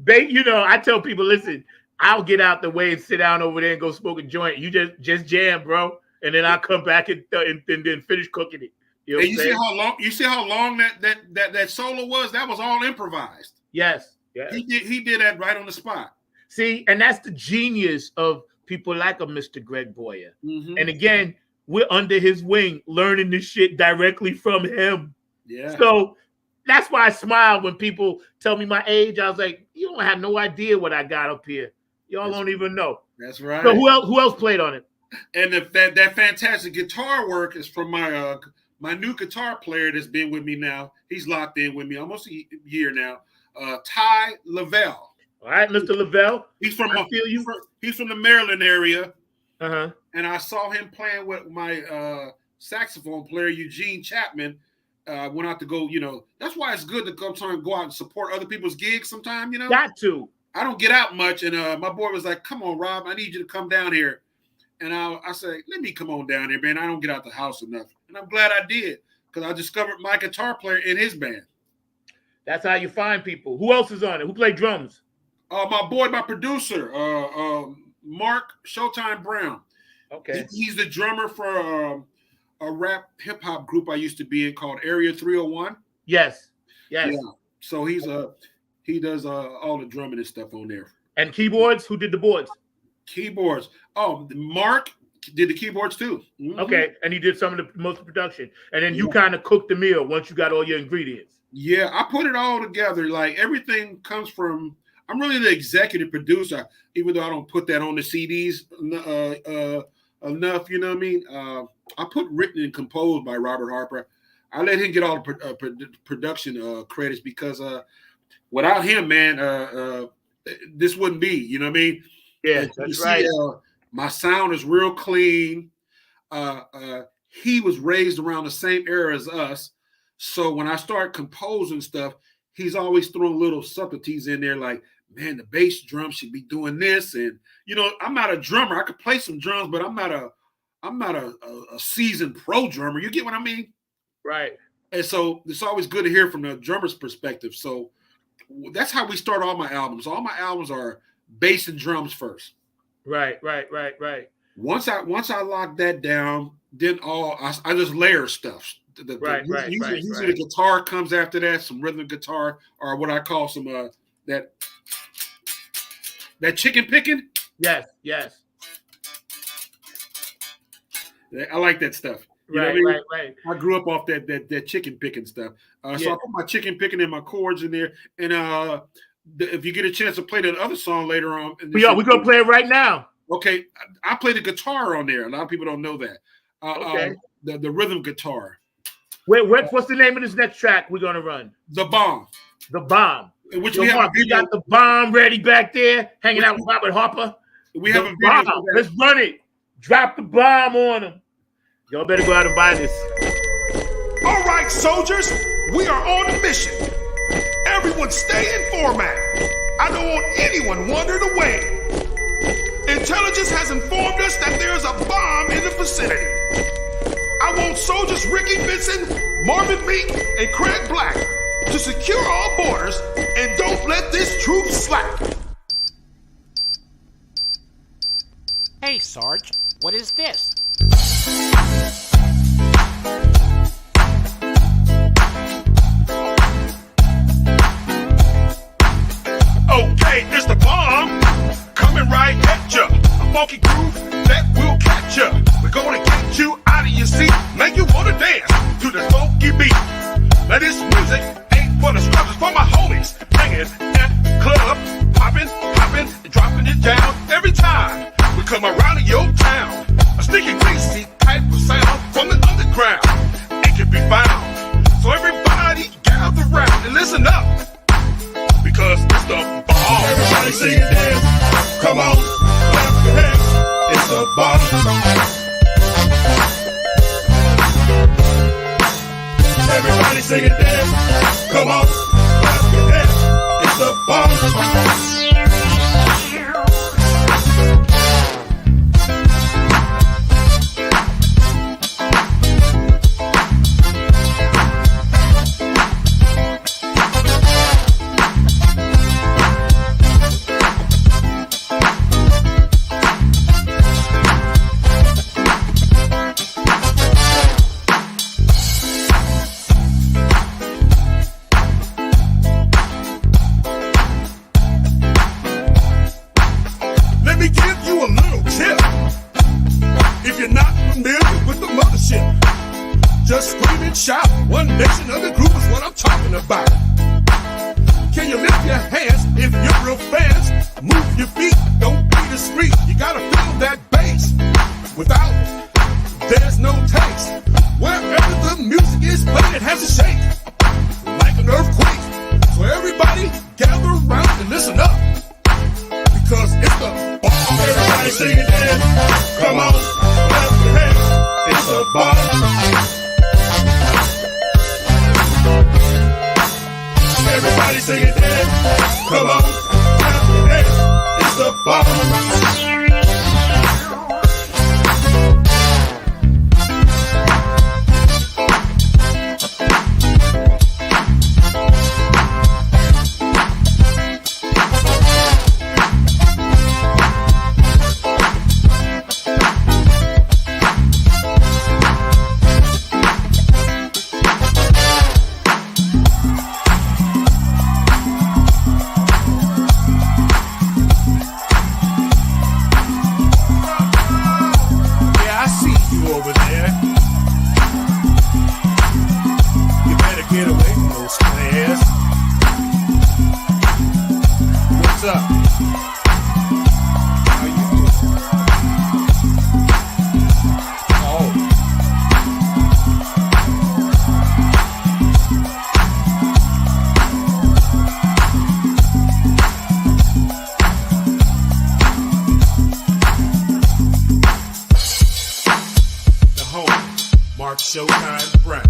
I tell people, listen, I'll get out the way and sit down over there and go smoke a joint. You just jam, bro, and then I'll come back and then finish cooking it. You see how long that solo was? That was all improvised. Yes. He did that right on the spot. See, and that's the genius of people like a Mr. Greg Boyer. Mm-hmm. And again, we're under his wing, learning this shit directly from him. Yeah. So that's why I smile when people tell me my age. I was like, you don't have no idea what I got up here. Y'all don't even know. That's right. So who else played on it? And that fantastic guitar work is from my new guitar player that's been with me now. He's locked in with me almost a year now. Ty Lavelle. All right, Mr. Lavelle. He's from the Maryland area. Uh-huh. And I saw him playing with my saxophone player, Eugene Chapman. Went out to go, that's why it's good to go out and support other people's gigs sometime, Got to. I don't get out much. And my boy was like, come on, Rob, I need you to come down here. And I said, let me come on down here, man. I don't get out the house enough. And I'm glad I did, because I discovered my guitar player in his band. That's how you find people. Who else is on it? Who played drums? My producer, Mark Showtime Brown. Okay. He's the drummer for a rap hip hop group I used to be in called Area 301. Yes. Yeah. So he does all the drumming and stuff on there. And keyboards? Who did the boards? Keyboards. Oh, Mark did the keyboards too. Mm-hmm. Okay, and he did some of the most of the production. And then you kind of cooked the meal once you got all your ingredients. Yeah, I put it all together. Like everything comes from. I'm really the executive producer, even though I don't put that on the CDs enough. You know what I mean? I put written and composed by Robert Harper. I let him get all the production credits because without him, man, this wouldn't be. You know what I mean? Yeah, that's right. My sound is real clean. He was raised around the same era as us, so when I start composing stuff, he's always throwing little subtleties in there, like, man, the bass drum should be doing this, and I'm not a drummer. I could play some drums, but I'm not a seasoned pro drummer. You get what I mean? Right. And so it's always good to hear from the drummer's perspective. So that's how we start all my albums. All my albums are bass and drums first. Right. Once I lock that down, then I just layer stuff. Usually the guitar comes after that, some rhythm guitar, or what I call some that chicken picking. Yes. I like that stuff. Right. I grew up off that chicken picking stuff. So I put my chicken picking and my chords in there. And if you get a chance to play that other song later on, we're gonna play it right now. Okay, I play the guitar on there. A lot of people don't know that. Okay. The rhythm guitar. What's the name of this next track we're gonna run? The Bomb. The Bomb. Which we have. You got the bomb ready back there, hanging out with Robert Harper. We have a video. Let's run it. Drop the bomb on them. Y'all better go out and buy this. All right, soldiers, we are on a mission. Everyone stay in format. I don't want anyone wandering away. Intelligence has informed us that there is a bomb in the vicinity. I want soldiers Ricky Benson, Marvin Meek, and Craig Black to secure our borders and don't let this troop slack. Hey, Sarge, what is this? Okay, it's the bomb coming right at ya. A funky groove that will catch ya. We're gonna get you out of your seat, make you wanna dance to this funky beat. Now this music ain't for the scrubs, it's for my homies hanging at the club, popping, hopping, and dropping it down every time we come around in your town. A sticky, greasy type of sound from the underground, it can be found. So everybody gather round and listen up, because it's the bomb. Everybody sing it, dance. Come on, clap your hands. It's the bomb. Everybody sing it, dance. Come on, clap your hands. It's the bomb. Just scream and shout. One nation under group is what I'm talking about. Can you lift your hands if you're real fans? Move your feet, don't be discreet. You gotta feel that bass. Without it, there's no taste. Wherever the music is played, it has to shake like an earthquake. So everybody gather around and listen up, because it's the bomb. Everybody sing it, dance. Come on, clap your hands. It's the bomb. Everybody sing it, dance. Come on, clap your hands. It's the bomb. Showtime brand,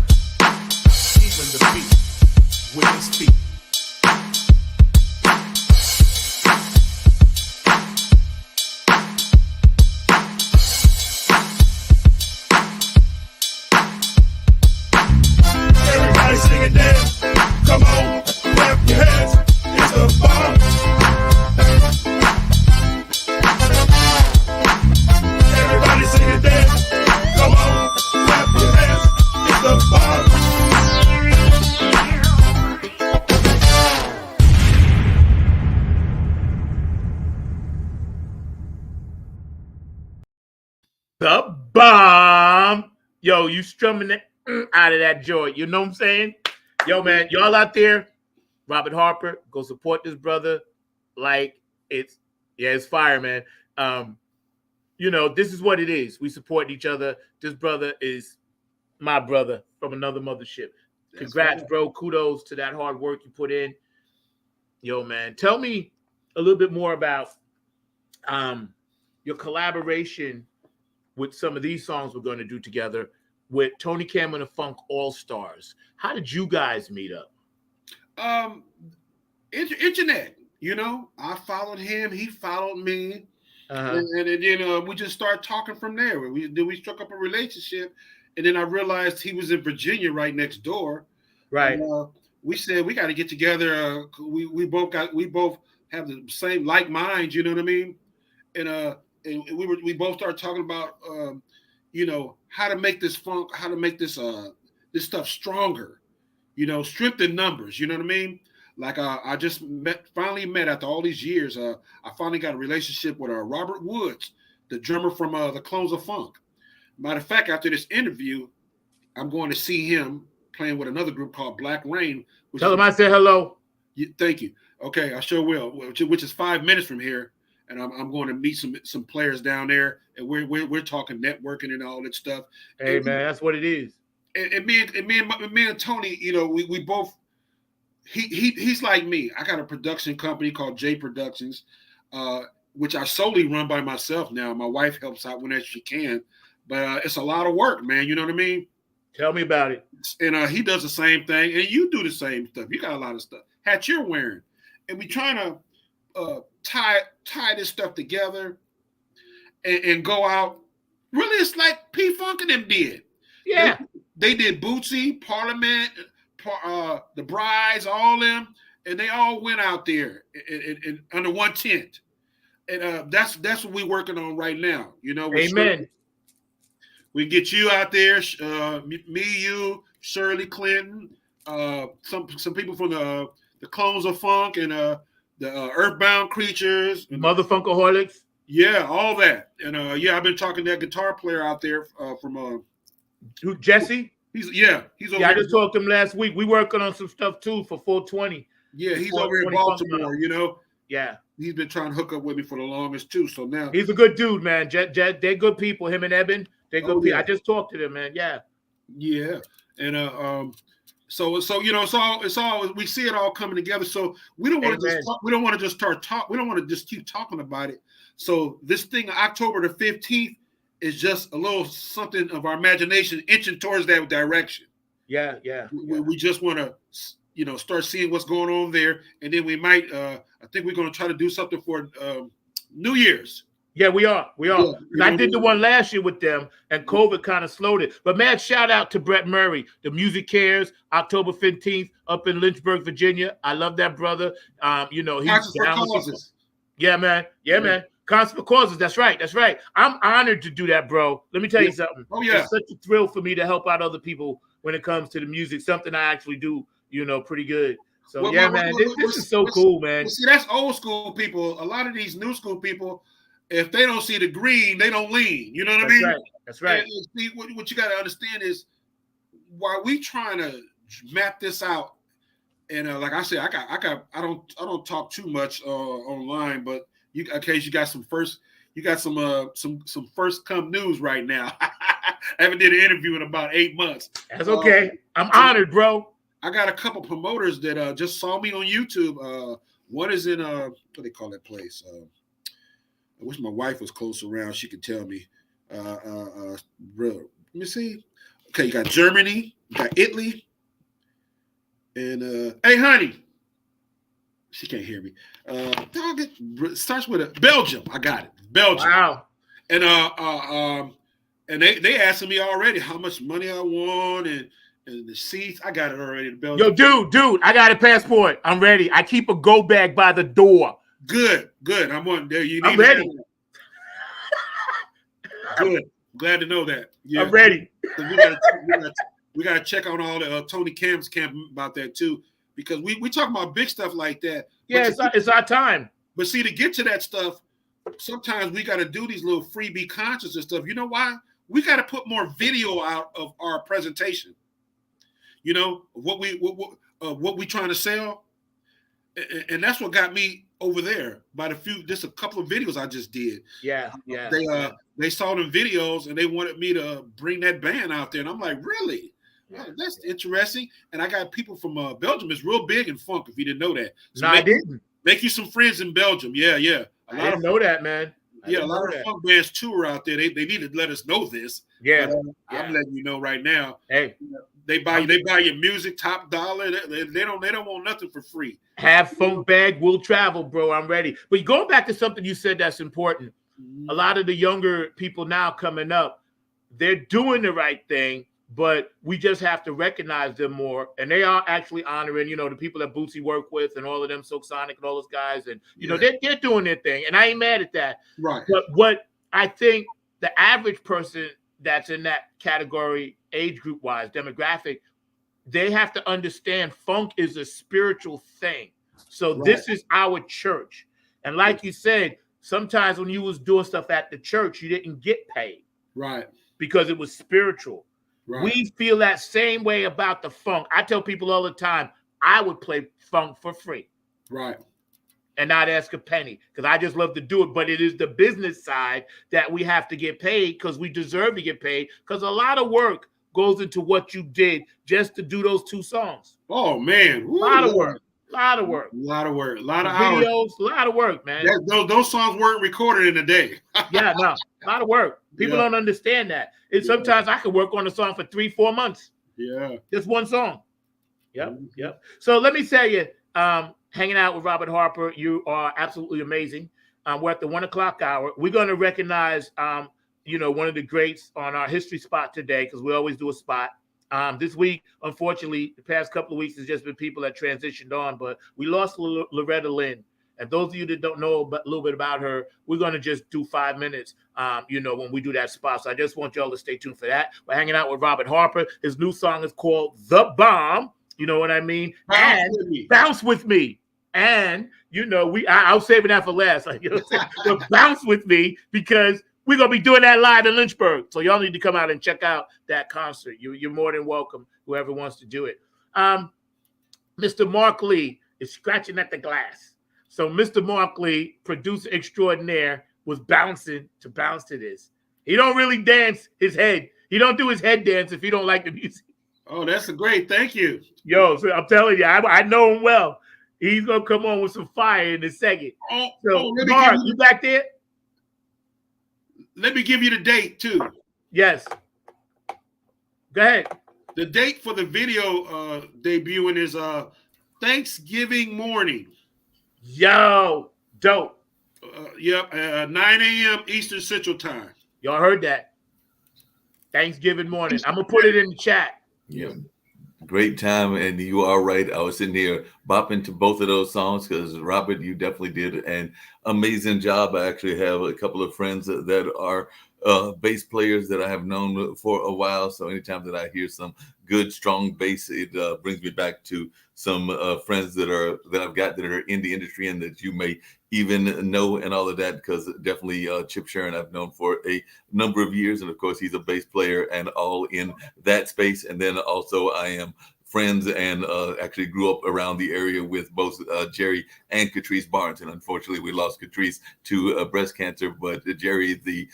even the beat with his feet. Everybody sing and dance. Come on, clap your hands. It's the bomb. Everybody sing and dance. Come on. The bomb. Yo, you strumming it out of that joint. You know what I'm saying? Yo, man, y'all out there, Robert Harper, go support this brother. Like it's fire, man. You know, this is what it is. We support each other. This brother is my brother from another mothership. Congrats, bro. Kudos to that hard work you put in. Yo, man, tell me a little bit more about your collaboration with some of these songs we're going to do together with Tony Cameron and Funk All Stars. How did you guys meet up? Internet, you know, I followed him, he followed me. And then we just started talking from there. We struck up a relationship, and then I realized he was in Virginia right next door. Right. And, we said we got to get together. We both have the same like minds. You know what I mean? And we both started talking about how to make this funk, how to make this this stuff stronger. Strength in numbers. You know what I mean? Like I just finally met after all these years. I finally got a relationship with Robert Woods, the drummer from the Clones of Funk. Matter of fact, after this interview, I'm going to see him playing with another group called Black Rain. Tell him I said hello. Thank you. Okay, I sure will. Which is 5 minutes from here, and I'm going to meet some players down there, and we're talking networking and all that stuff. Hey man, that's what it is. And me and Tony, we both. He's like me. I got a production company called J Productions, which I solely run by myself now. My wife helps out whenever she can, but it's a lot of work, man. You know what I mean? Tell me about it. And he does the same thing, and you do the same stuff. You got a lot of stuff. Hat you're wearing, and we trying to tie this stuff together and go out. Really, it's like P Funk and them did. Yeah, they did Bootsy, Parliament, the Brides, all them, and they all went out there in under one tent. And that's what we're working on right now. Amen. We get you out there, me, you, Shirley Clinton, some people from the Clones of Funk and the Earthbound Creatures, Motherfunkaholics. Yeah, all that. And I've been talking to that guitar player out there from Jesse. He's over I just talked to him last week. We working on some stuff too for 420. Yeah, he's over in Baltimore. Yeah, he's been trying to hook up with me for the longest too. So now he's a good dude, man. They're good people. Him and Eben, they're good people. I just talked to them, man. Yeah. And so it's all we see it all coming together. So we don't want to just talk, we don't want to just start talk. We don't want to just keep talking about it. So this thing, October the 15th, is just a little something of our imagination inching towards that direction. Yeah. We just want to, start seeing what's going on there, and then we might. I think we're going to try to do something for New Year's. Yeah, we are. Yeah, I did the one last year with them, and COVID kind of slowed it. But man, shout out to Brett Murray, the Music Cares, October 15th, up in Lynchburg, Virginia. I love that brother. He's down with us. Yeah, man. Man. Concert for Causes. That's right. I'm honored to do that, bro. Let me tell you something. Oh, yeah. It's such a thrill for me to help out other people when it comes to the music, something I actually do, pretty good. So, man, this is so cool, man. See, that's old school people. A lot of these new school people, if they don't see the green, they don't lean. You know what I mean? That's right. And see, what you got to understand is while we trying to map this out, and like I said, I don't talk too much online, but you got some first come news right now. I haven't did an interview in about 8 months. That's okay. I'm honored, bro. I got a couple promoters that just saw me on YouTube. One is in what do they call that place? I wish my wife was close around. She could tell me. Let me see. Okay, you got Germany, you got Italy, and hey, honey. She can't hear me. It starts with a Belgium. I got it. Belgium. Wow. And they asking me already how much money I want and the seats. I got it already. Belgium. Yo, dude, I got a passport. I'm ready. I keep a go bag by the door. Good. I'm on there. I'm ready. Good. Glad to know that. Yeah. I'm ready. We got to check on all the Tony Cam's camp about that too. Because we talk about big stuff like that. Yeah, it's our time. But see, to get to that stuff, sometimes we got to do these little freebie concerts and stuff. You know why? We got to put more video out of our presentation. What we trying to sell, and that's what got me over there. Just a couple of videos I just did. Yeah. They saw them videos and they wanted me to bring that band out there, and I'm like, really? Yeah, that's interesting. And I got people from Belgium. It's real big in funk, if you didn't know that. So I didn't. Make you some friends in Belgium. Yeah. I didn't know that, man. A lot of funk bands tour out there. They need to let us know this. Yeah. But, I'm letting you know right now. Hey. They buy your music top dollar. They don't want nothing for free. Have funk bag, will travel, bro. I'm ready. But going back to something you said that's important. A lot of the younger people now coming up, they're doing the right thing, but we just have to recognize them more. And they are actually honoring, the people that Bootsy worked with and all of them, Silk Sonic and all those guys. And, they're doing their thing. And I ain't mad at that. Right. But what I think the average person that's in that category, age group wise, demographic, they have to understand funk is a spiritual thing. So This is our church. And like you said, sometimes when you was doing stuff at the church, you didn't get paid. Right. Because it was spiritual. Right. We feel that same way about the funk. I tell people all the time, I would play funk for free. Right. And not ask a penny, because I just love to do it. But it is the business side that we have to get paid, because we deserve to get paid, because a lot of work goes into what you did just to do those 2 songs. Oh, man. A lot of work. A lot of work. A lot of work. A lot of videos, hours. A lot of work, man. Those songs weren't recorded in a day. Yeah, no. A lot of work. People don't understand that. Sometimes I could work on a song for 3-4 months. Yeah. Just one song. Yep. So let me tell you, hanging out with Robert Harper, you are absolutely amazing. We're at the 1:00 hour. We're going to recognize, one of the greats on our history spot today, because we always do a spot. This week, unfortunately, the past couple of weeks has just been people that transitioned on, but we lost Loretta Lynn. And those of you that don't know a little bit about her, we're going to just do 5 minutes, when we do that spot. So I just want y'all to stay tuned for that. We're hanging out with Robert Harper. His new song is called The Bomb. You know what I mean? Bounce with me. And, I was saving that for last. So bounce with me, because we're going to be doing that live in Lynchburg. So y'all need to come out and check out that concert. You're more than welcome, whoever wants to do it. Mr. Mark Lee is scratching at the glass. So Mr. Mark Lee, producer extraordinaire, was bouncing to bounce to this. He don't really dance his head. He don't do his head dance if he don't like the music. Oh, that's great. Thank you. Yo, so I'm telling you, I know him well. He's going to come on with some fire in a second. Mark, you back there? Let me give you the date, too. Yes. Go ahead. The date for the video debuting is Thanksgiving morning. Yo, dope. 9 a.m. Eastern Central Time. Y'all heard that. Thanksgiving morning. I'm going to put it in the chat. Yeah. Great time. And you are right. I was sitting here bopping to both of those songs, because Robert, you definitely did an amazing job. I actually have a couple of friends that are bass players that I have known for a while. So anytime that I hear some good, strong bass, it brings me back to some friends that I've got that are in the industry and that you may even know and all of that, because definitely Chip Sharon I've known for a number of years. And of course, he's a bass player and all in that space. And then also I am friends and actually grew up around the area with both Jerry and Catrice Barnes. And unfortunately, we lost Catrice to breast cancer, but Jerry, the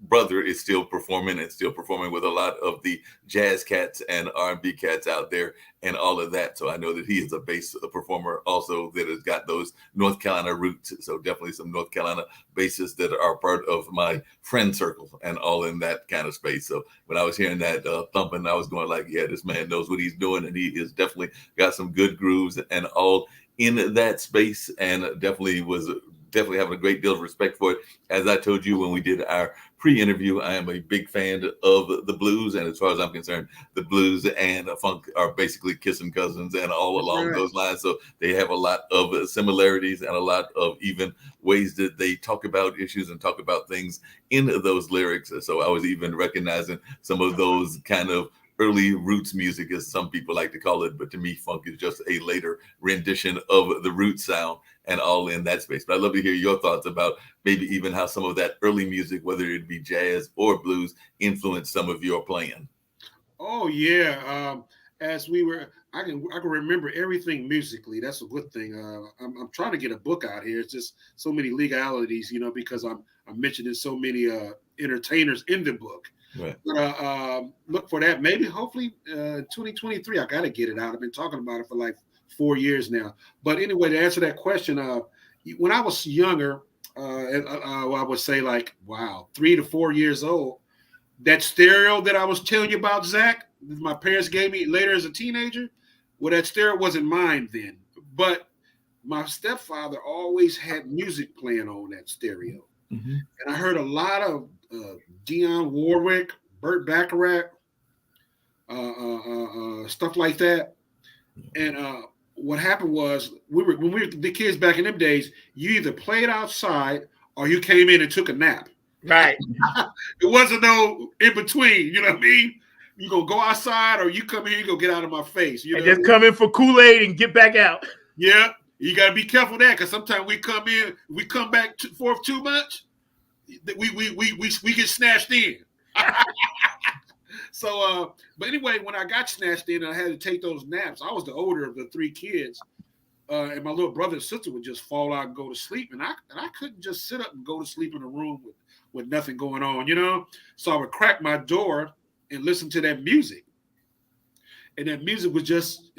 brother, is still performing with a lot of the jazz cats and R&B cats out there and all of that. So I know that he is a bass performer also that has got those North Carolina roots. So definitely some North Carolina bassists that are part of my friend circle and all in that kind of space. So when I was hearing that thumping, I was going like, yeah, this man knows what he's doing, and he is definitely got some good grooves and all in that space, and definitely having a great deal of respect for it. As I told you when we did our pre-interview, I am a big fan of the blues, and as far as I'm concerned, the blues and funk are basically kissing cousins and all along those lines. So they have a lot of similarities and a lot of even ways that they talk about issues and talk about things in those lyrics. So I was even recognizing some of those kind of early roots music, as some people like to call it, but to me, funk is just a later rendition of the root sound and all in that space. But I'd love to hear your thoughts about maybe even how some of that early music, whether it be jazz or blues, influenced some of your playing. Oh yeah, as we were, I can remember everything musically. That's a good thing. I'm trying to get a book out here. It's just so many legalities, because I'm mentioning so many entertainers in the book. Right. But look for that. Maybe, hopefully, 2023. I got to get it out. I've been talking about it for like 4 years now. But anyway, to answer that question, when I was younger, I would say 3 to 4 years old, that stereo that I was telling you about, Zach, that my parents gave me later as a teenager, well, that stereo wasn't mine then. But my stepfather always had music playing on that stereo. Mm-hmm. And I heard a lot of Dionne Warwick, Burt Bacharach, stuff like that. And what happened was when we were the kids back in them days, you either played outside or you came in and took a nap. Right. It wasn't no in between. You know what I mean? You gonna go outside or you come here, you go get out of my face. You know, and just come in for Kool-Aid and get back out. Yeah, you gotta be careful of that because sometimes we come in, we come back for too much, we get snatched in. So, but anyway, when I got snatched in and I had to take those naps, I was the older of the three kids, and my little brother and sister would just fall out and go to sleep, and I couldn't just sit up and go to sleep in a room with nothing going on, you know. So I would crack my door and listen to that music, and that music would just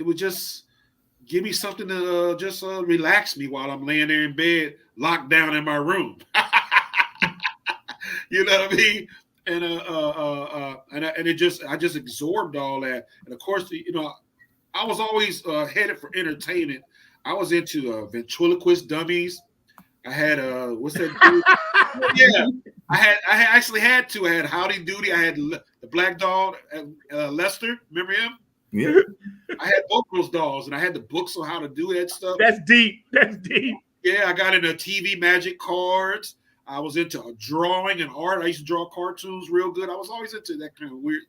give me something to just relax me while I'm laying there in bed, locked down in my room. You know what I mean? And I just absorbed all that. And of course, you know, I was always headed for entertainment. I was into ventriloquist dummies. I had what's that dude? Yeah, I actually had two. I had Howdy Doody. I had the Black Dog, Lester. Remember him? Yeah. I had both those dolls, and I had the books on how to do that stuff. That's deep. That's deep. Yeah, I got into TV magic cards. I was into drawing and art. I used to draw cartoons real good. I was always into that kind of weird,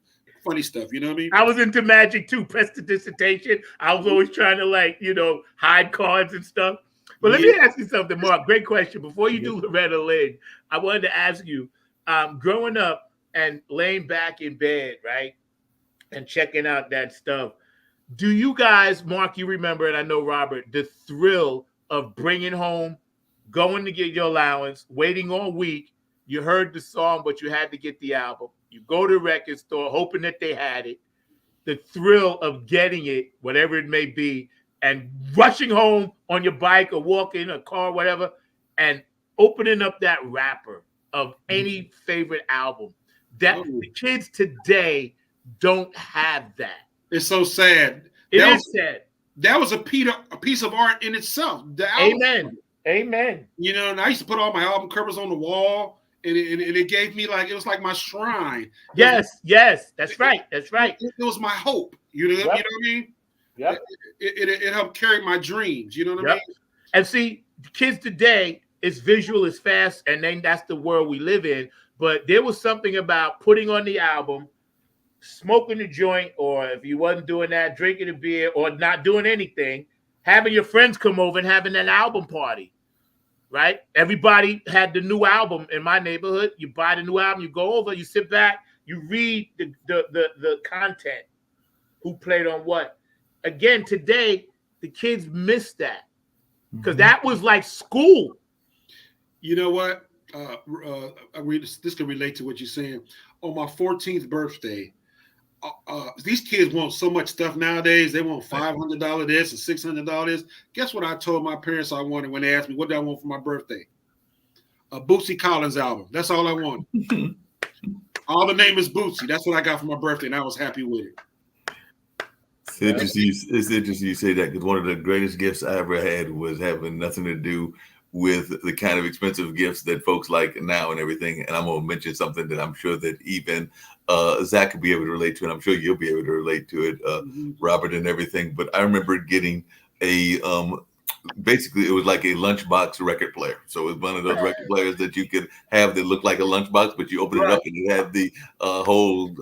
funny stuff. You know what I mean? I was into magic too. Prestidigitation. I was always trying to, like, you know, hide cards and stuff. But let me ask you something, Mark. Great question. Before you do Loretta Lynn, I wanted to ask you, growing up and laying back in bed, right, and checking out that stuff, do you guys, Mark, you remember, and I know Robert, the thrill of bringing home, going to get your allowance, waiting all week, you heard the song, but you had to get the album. You go to the record store, hoping that they had it. The thrill of getting it, whatever it may be, and rushing home on your bike or walking a car, whatever, and opening up that wrapper of any favorite album. That the kids today don't have that. It's so sad. It is sad. That was a piece of art in itself. The album. Amen. Amen. You know, and I used to put all my album covers on the wall, and it gave me it was like my shrine. Yes, that's right. That's right. It was my hope. You know, you know what I mean? Yeah. It helped carry my dreams. You know what I mean? And see, the kids today, it's visual, it's fast, and then that's the world we live in. But there was something about putting on the album, smoking a joint, or if you wasn't doing that, drinking a beer, or not doing anything, having your friends come over and having an album party. Right? Everybody had the new album in my neighborhood. You buy the new album, you go over, you sit back, you read the content, who played on what. Again, today, the kids miss that because that was like school. You know what? This can relate to what you're saying. On my 14th birthday, these kids want so much stuff nowadays. They want $500 this and $600 this. Guess what I told my parents I wanted when they asked me what did I want for my birthday? A Bootsy Collins album. That's all I wanted. All the name is Bootsy. That's what I got for my birthday, and I was happy with it. It's interesting you say that because one of the greatest gifts I ever had was having nothing to do with the kind of expensive gifts that folks like now and everything. And I'm going to mention something that I'm sure that even Zach could be able to relate to, and I'm sure you'll be able to relate to it, Robert, and everything. But I remember getting a, basically it was like a lunchbox record player. So it was one of those record players that you could have that looked like a lunchbox, but you open it up and you had the whole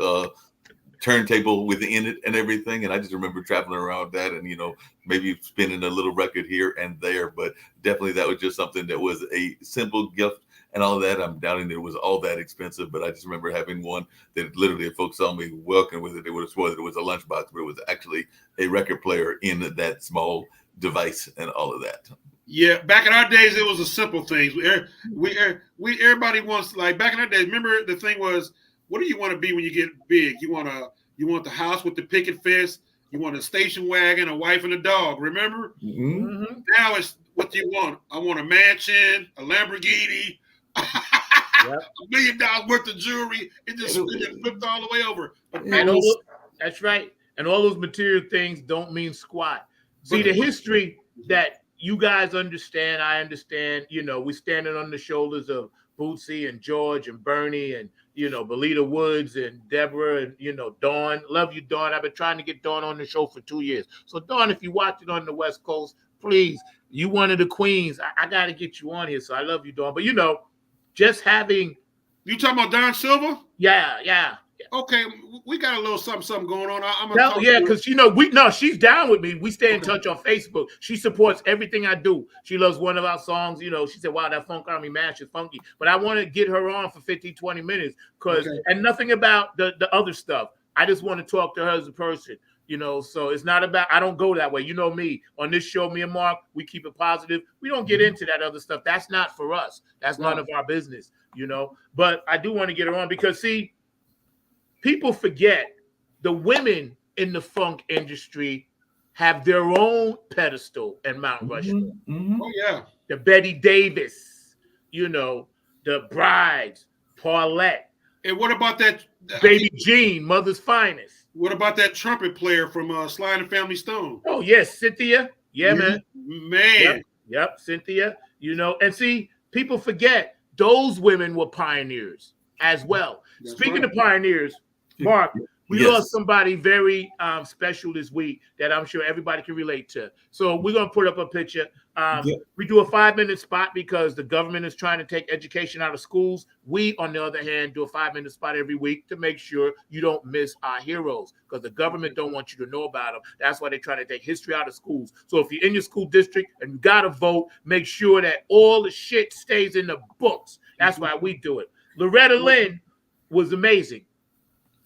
turntable within it and everything. And I just remember traveling around that and, you know, maybe spinning a little record here and there, but definitely that was just something that was a simple gift and all of that. I'm doubting it was all that expensive, but I just remember having one that literally, if folks saw me walking with it, they would have sworn that it was a lunchbox, but it was actually a record player in that small device and all of that. Yeah, back in our days, it was a simple thing. Everybody wants, like back in our days, remember the thing was, what do you want to be when you get big? You want the house with the picket fence. You want a station wagon, a wife, and a dog. Remember? Mm-hmm. Now it's what do you want? I want a mansion, a Lamborghini, $1 million worth of jewelry. It just flipped all the way over. That's right. And all those material things don't mean squat. See, the history that you guys understand, I understand. You know, we standing on the shoulders of Bootsy and George and Bernie and Belita Woods and Deborah and, Dawn. Love you, Dawn. I've been trying to get Dawn on the show for 2 years. So, Dawn, if you watch it on the West Coast, please, you one of the queens. I got to get you on here. So I love you, Dawn. But, just having. You talking about Don Silva? Yeah. Okay, we got a little something going on. I'm gonna because she's down with me. We stay in touch on Facebook. She supports everything I do. She loves one of our songs. She said, "Wow, that Funk Army Mash is funky." But I want to get her on for 15, 20 minutes and nothing about the other stuff. I just want to talk to her as a person. So it's not about. I don't go that way. You know me on this show. Me and Mark, we keep it positive. We don't get into that other stuff. That's not for us. That's none of our business. But I do want to get her on because see. People forget the women in the funk industry have their own pedestal and Mount Rushmore. Mm-hmm. Oh, yeah. The Betty Davis, the Brides, Paulette. And what about that? Baby Jean, Mother's Finest. What about that trumpet player from Sly and the Family Stone? Oh, yes, Cynthia. Yeah, man. Man. Yep, Cynthia. And see, people forget those women were pioneers as well. That's Speaking of pioneers, Mark, we lost somebody very special this week that I'm sure everybody can relate to. So we're going to put up a picture. We do a 5-minute spot because the government is trying to take education out of schools. We, on the other hand, do a 5-minute spot every week to make sure you don't miss our heroes because the government don't want you to know about them. That's why they're trying to take history out of schools. So if you're in your school district and you got to vote, make sure that all the shit stays in the books. That's why we do it. Loretta Lynn was amazing.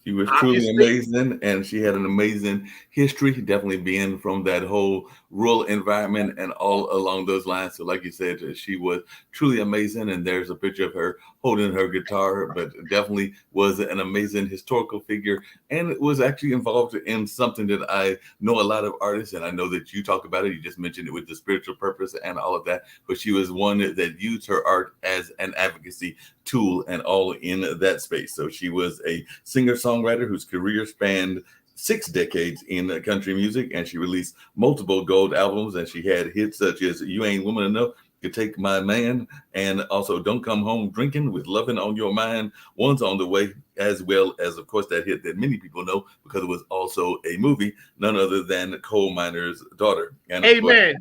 She was truly amazing, and she had an amazing history, definitely being from that whole rural environment and all along those lines. So like you said, she was truly amazing, and there's a picture of her holding her guitar, but definitely was an amazing historical figure and was actually involved in something that I know a lot of artists, and I know that you talk about it. You just mentioned it with the spiritual purpose and all of that, but she was one that used her art as an advocacy tool and all in that space. So she was a singer-songwriter whose career spanned 6 decades in country music, and she released multiple gold albums, and she had hits such as You Ain't Woman Enough, You Take My Man, and also Don't Come Home Drinking with Loving on Your Mind, One's on the Way, as well as, of course, that hit that many people know because it was also a movie, none other than Coal Miner's Daughter. And amen.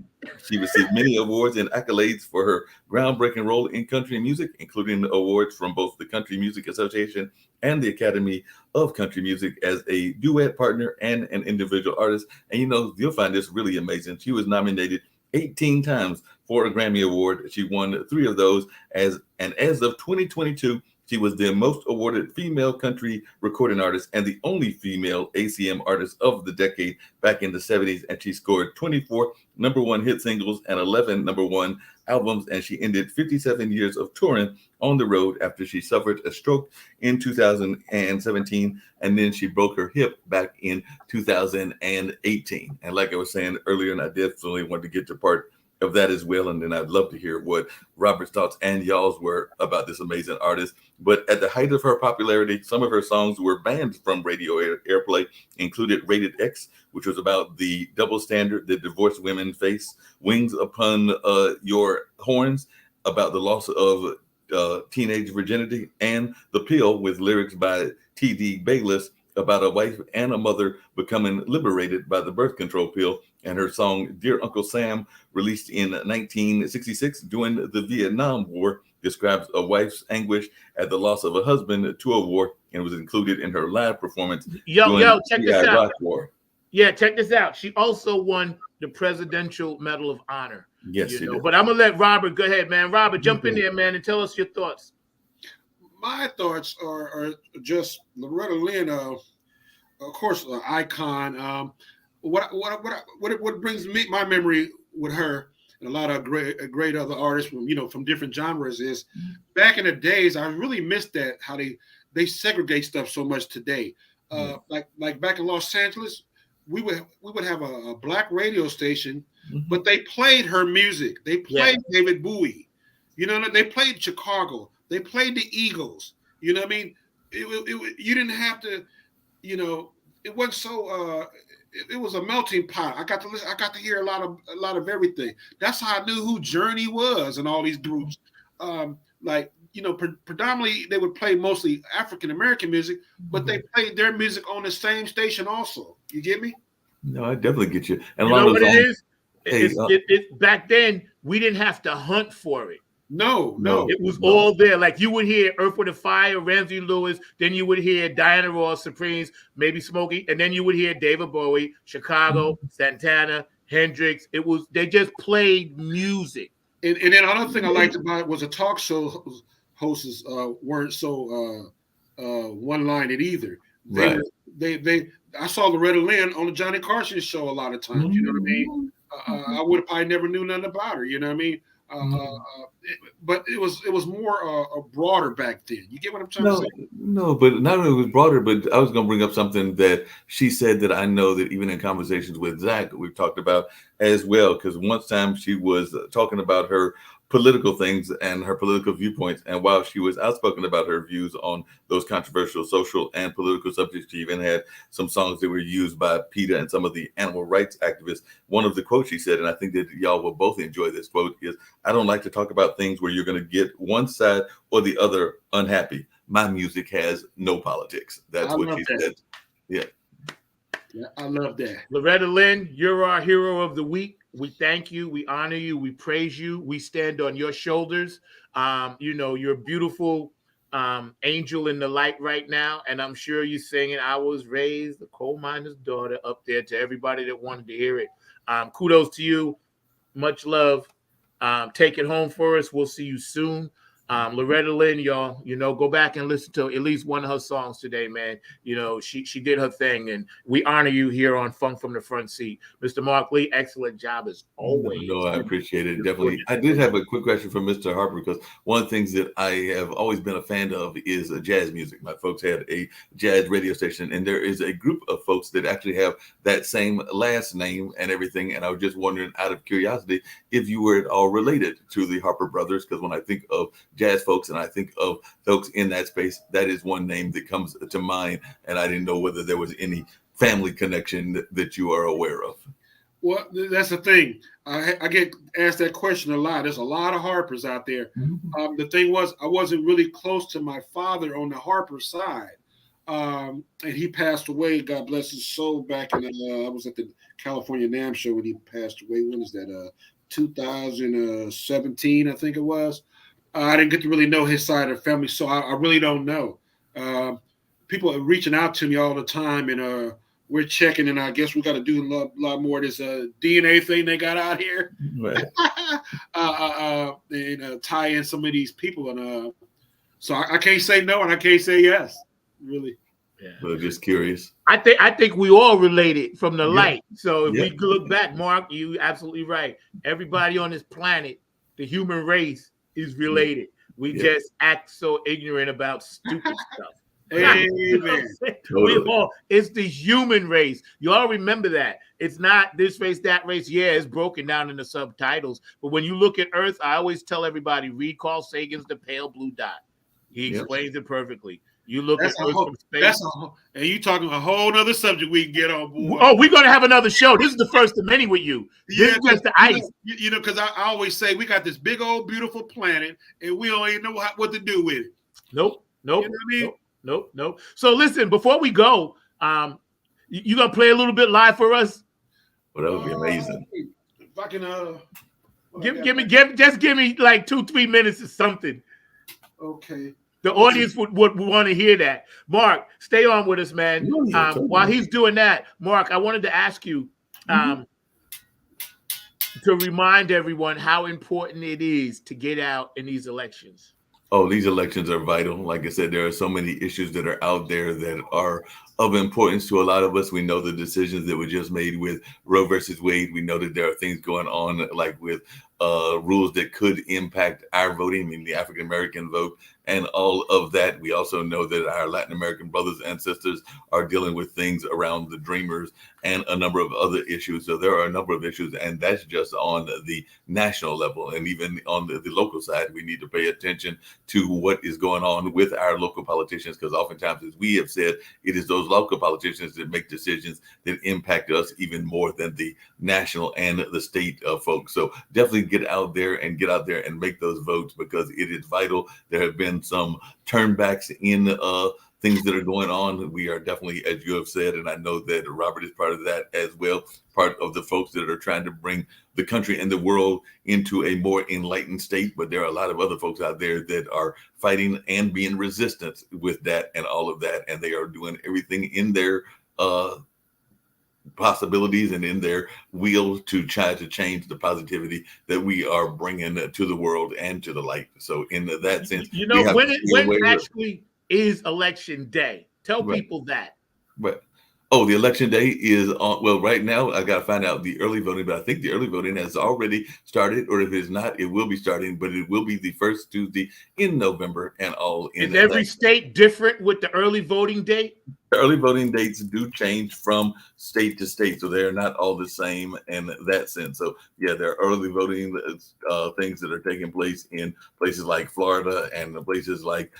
She received many awards and accolades for her groundbreaking role in country music, including awards from both the Country Music Association and the Academy of Country Music as a duet partner and an individual artist. And you'll find this really amazing. She was nominated 18 times for a Grammy Award. She won 3 of those as of 2022, she was the most awarded female country recording artist and the only female ACM artist of the decade back in the 70s. And she scored 24 number 1 hit singles and 11 number 1 albums. And she ended 57 years of touring on the road after she suffered a stroke in 2017. And then she broke her hip back in 2018. And like I was saying earlier, and I definitely want to get to part of that as well. And then I'd love to hear what Robert's thoughts and y'all's were about this amazing artist. But at the height of her popularity, some of her songs were banned from radio airplay, included Rated X, which was about the double standard that divorced women face, Wings Upon Your Horns, about the loss of teenage virginity, and The Pill, with lyrics by T.D. Bayless about a wife and a mother becoming liberated by the birth control pill. And her song Dear Uncle Sam, released in 1966 during the Vietnam War, describes a wife's anguish at the loss of a husband to a war, and was included in her live performance. Check this out. Yeah, check this out. She also won the Presidential Medal of Honor. Yes, she did. But I'm gonna let Robert go ahead, man. Robert, jump in there, man, and tell us your thoughts. My thoughts are just Loretta Lynn, of course, an icon. What brings my memory with her and a lot of great other artists from different genres is back in the days. I really missed that how they segregate stuff so much today. Like back in Los Angeles, we would have a black radio station, but they played her music. They played David Bowie. They played Chicago. They played the Eagles. You know what I mean? You didn't have to. It wasn't so. It was a melting pot. I got to listen. I got to hear a lot of everything. That's how I knew who Journey was and all these groups. Like predominantly they would play mostly African American music, but they played their music on the same station also. You get me? No, I definitely get you. And you know what it is? Hey, Back then, we didn't have to hunt for it. No. It was all there. Like you would hear Earth, Wind & Fire, Ramsey Lewis, then you would hear Diana Ross, Supremes, maybe Smokey, and then you would hear David Bowie, Chicago, Santana, Hendrix. They just played music. And then another thing I liked about it was the talk show hosts weren't so one-lined either. I saw Loretta Lynn on the Johnny Carson show a lot of times. You know what I mean? I would have probably never knew nothing about her. You know what I mean? But it was more broader back then. You get what I'm trying to say? No, but not only was broader, but I was going to bring up something that she said that I know that even in conversations with Zach, we've talked about as well. Because one time she was talking about her political things and her political viewpoints. And while she was outspoken about her views on those controversial social and political subjects, she even had some songs that were used by PETA and some of the animal rights activists. One of the quotes she said, and I think that y'all will both enjoy this quote, is, "I don't like to talk about things where you're going to get one side or the other unhappy. My music has no politics." That's what she said. Yeah, I love that. Loretta Lynn, you're our hero of the week. We thank you. We honor you. We praise you. We stand on your shoulders. You're a beautiful angel in the light right now. And I'm sure you're singing "I Was Raised a Coal Miner's Daughter" up there to everybody that wanted to hear it. Kudos to you. Much love. Take it home for us. We'll see you soon. Loretta Lynn, y'all, go back and listen to at least one of her songs today, man. She did her thing, and we honor you here on Funk from the Front Seat. Mr. Mark Lee, excellent job as always. No, I appreciate it. Definitely. I did have a quick question for Mr. Harper, because one of the things that I have always been a fan of is jazz music. My folks had a jazz radio station, and there is a group of folks that actually have that same last name and everything. And I was just wondering, out of curiosity, if you were at all related to the Harper brothers, because when I think of jazz folks and I think of folks in that space, that is one name that comes to mind, and I didn't know whether there was any family connection that you are aware of. Well, that's the thing. I get asked that question a lot. There's a lot of Harpers out there. The thing was, I wasn't really close to my father on the Harper side, and he passed away. God bless his soul. Back in I was at the California NAMM show when he passed away. When is that? 2017, I think it was. I didn't get to really know his side of the family, so I really don't know. People are reaching out to me all the time, and we're checking, and I guess we got to do a lot more of this DNA thing they got out here. Right. And tie in some of these people. And so I can't say no, and I can't say yes, really. Yeah. But just curious. I think we all related from the light. So if we look back, Mark, you absolutely right. Everybody on this planet, the human race, is related. We just act so ignorant about stupid stuff. Amen. It's the human race. You all remember that. It's not this race, that race. Yeah, it's broken down in the subtitles. But when you look at Earth, I always tell everybody, read Carl Sagan's The Pale Blue Dot. He explains it perfectly. You look at Earth from space. And you talking a whole other subject we can get on board. Oh, we're going to have another show. This is the first of many with you. This is just the ice. Because I always say we got this big old beautiful planet, and we don't even know what to do with it. Nope. You know what I mean? Nope. So listen, before we go, you going to play a little bit live for us? Well, that would be amazing. If I can, give me like 2-3 minutes or something. Okay. The audience would want to hear that. Mark, stay on with us, man. While he's doing that, Mark, I wanted to ask you to remind everyone how important it is to get out in these elections. Oh, these elections are vital. Like I said, there are so many issues that are out there that are of importance to a lot of us. We know the decisions that were just made with Roe versus Wade. We know that there are things going on like with rules that could impact our voting, I mean the African American vote, and all of that. We also know that our Latin American brothers and sisters are dealing with things around the Dreamers and a number of other issues. So there are a number of issues, and that's just on the national level. And even on the local side, we need to pay attention to what is going on with our local politicians, because oftentimes, as we have said, it is those local politicians that make decisions that impact us even more than the national and the state folks. So definitely get out there and make those votes, because it is vital. There have been some turnbacks in things that are going on. We are definitely, as you have said, and I know that Robert is part of that as well, part of the folks that are trying to bring the country and the world into a more enlightened state. But there are a lot of other folks out there that are fighting and being resistant with that and all of that. And they are doing everything in their possibilities and in their wheel to try to change the positivity that we are bringing to the world and to the light. So in that sense, when actually is election day? Tell people that. But the election day is on. Well, right now I got to find out the early voting, but I think the early voting has already started, or if it's not, it will be starting. But it will be the first Tuesday in November, and all. Is every state different with the early voting date? The early voting dates do change from state to state, so they're not all the same in that sense. So yeah, there are early voting things that are taking place in places like Florida and places like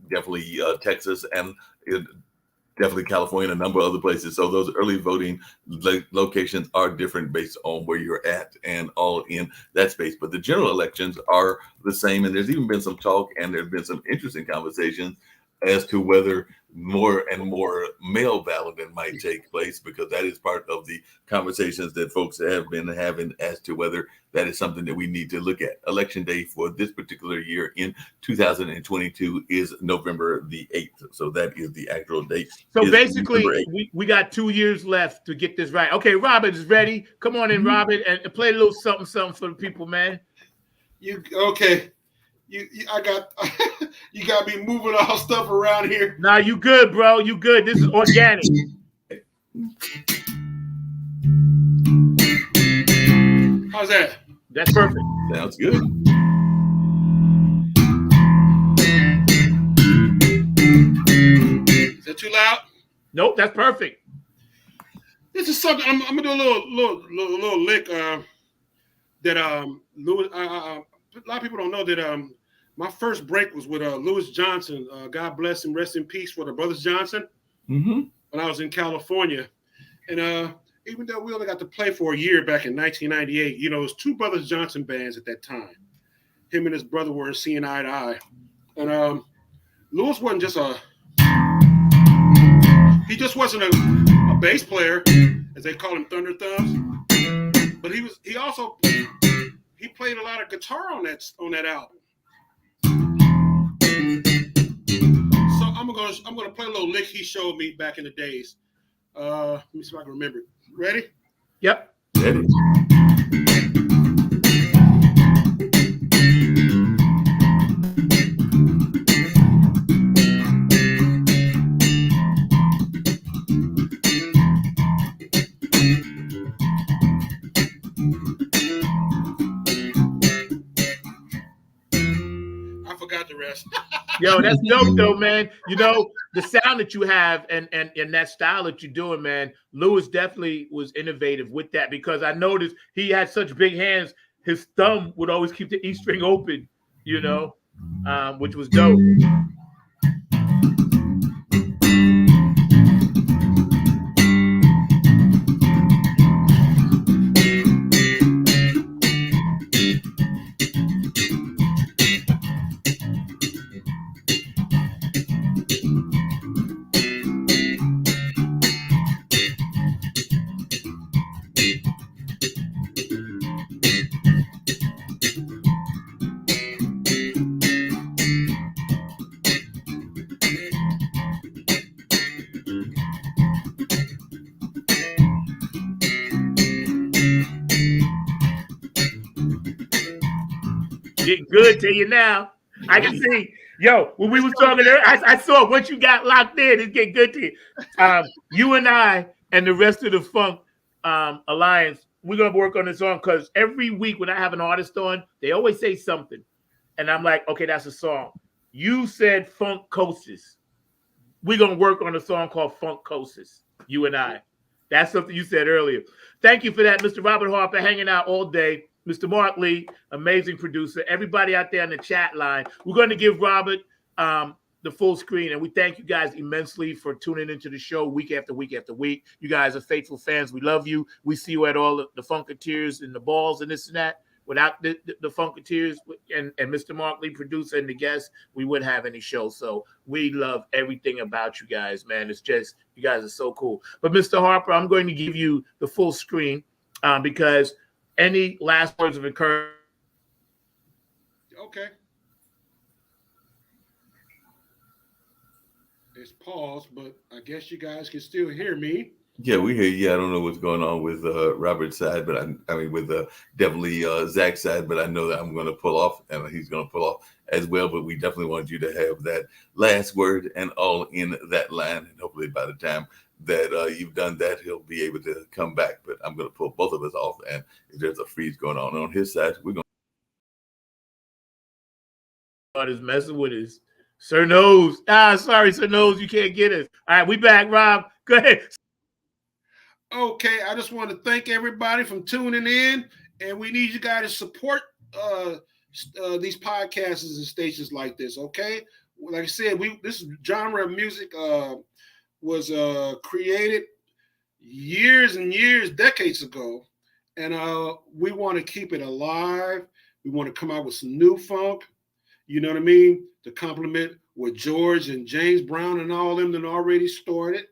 definitely Texas and definitely California, a number of other places. So those early voting locations are different based on where you're at and all in that space. But the general elections are the same. And there's even been some talk, and there's been some interesting conversations as to whether more and more mail balloting might take place, because that is part of the conversations that folks have been having as to whether that is something that we need to look at. Election day for this particular year in 2022 is November the 8th. So that is the actual date. So basically, we got 2 years left to get this right. Okay, Robert is ready. Come on in, Robert, and play a little something for the people, man. Okay. I got you got me moving all stuff around here. Nah, you good, bro. You good. This is organic. How's that? That's perfect. Sounds good. Is that too loud? Nope, that's perfect. This is something I'm gonna do a little lick that Louis. A lot of people don't know that my first break was with Louis Johnson. God bless him, rest in peace, for the Brothers Johnson. Mm-hmm. When I was in California, and even though we only got to play for a year back in 1998, it was two Brothers Johnson bands at that time. Him and his brother were seeing eye to eye, and Louis wasn't just he just wasn't a bass player, as they call him, Thunder Thumbs, but he also played a lot of guitar on that album. So I'm gonna play a little lick he showed me back in the days. Let me see if I can remember it. Ready? Yep. Ready. I forgot the rest. Yo, that's dope though, man. The sound that you have and that style that you're doing, man. Louis definitely was innovative with that, because I noticed he had such big hands. His thumb would always keep the E string open, which was dope. Getting good to you now. I can see. Yo, when we was talking there, I saw what you got locked in. It's getting good to you. You and I and the rest of the Funk Alliance, we're going to work on this song, because every week when I have an artist on, they always say something. And I'm like, okay, that's a song. You said Funkcosis. We're going to work on a song called Funkcosis, you and I. That's something you said earlier. Thank you for that, Mr. Robert Harper, hanging out all day. Mr. Mark Lee, amazing producer. Everybody out there on the chat line, we're going to give Robert the full screen, and we thank you guys immensely for tuning into the show week after week after week. You guys are faithful fans. We love you. We see you at all the Funketeers and the balls and this and that. Without the Funketeers and Mr. Mark Lee, producer, and the guests, we wouldn't have any show. So we love everything about you guys, man. It's just, you guys are so cool. But Mr. Harper, I'm going to give you the full screen because any last words of encouragement? Okay. It's paused, but I guess you guys can still hear me. Yeah, we hear you. I don't know what's going on with Robert's side, but I mean with definitely Zach's side, but I know that I'm going to pull off, and he's going to pull off as well. But we definitely want you to have that last word and all in that line, and hopefully by the time that you've done that, he'll be able to come back. But I'm going to pull both of us off, and if there's a freeze going on his side, we're going. Is messing with us. Sir Nose. Sorry, Sir Nose, you can't get us. All right, we back, Rob. Go ahead. Okay, I just want to thank everybody from tuning in, and we need you guys to support these podcasts and stations like this. Okay, like I said, this genre of music was created years and years, decades ago, and we want to keep it alive. We want to come out with some new funk. You know what I mean? To complement what George and James Brown and all them that already started,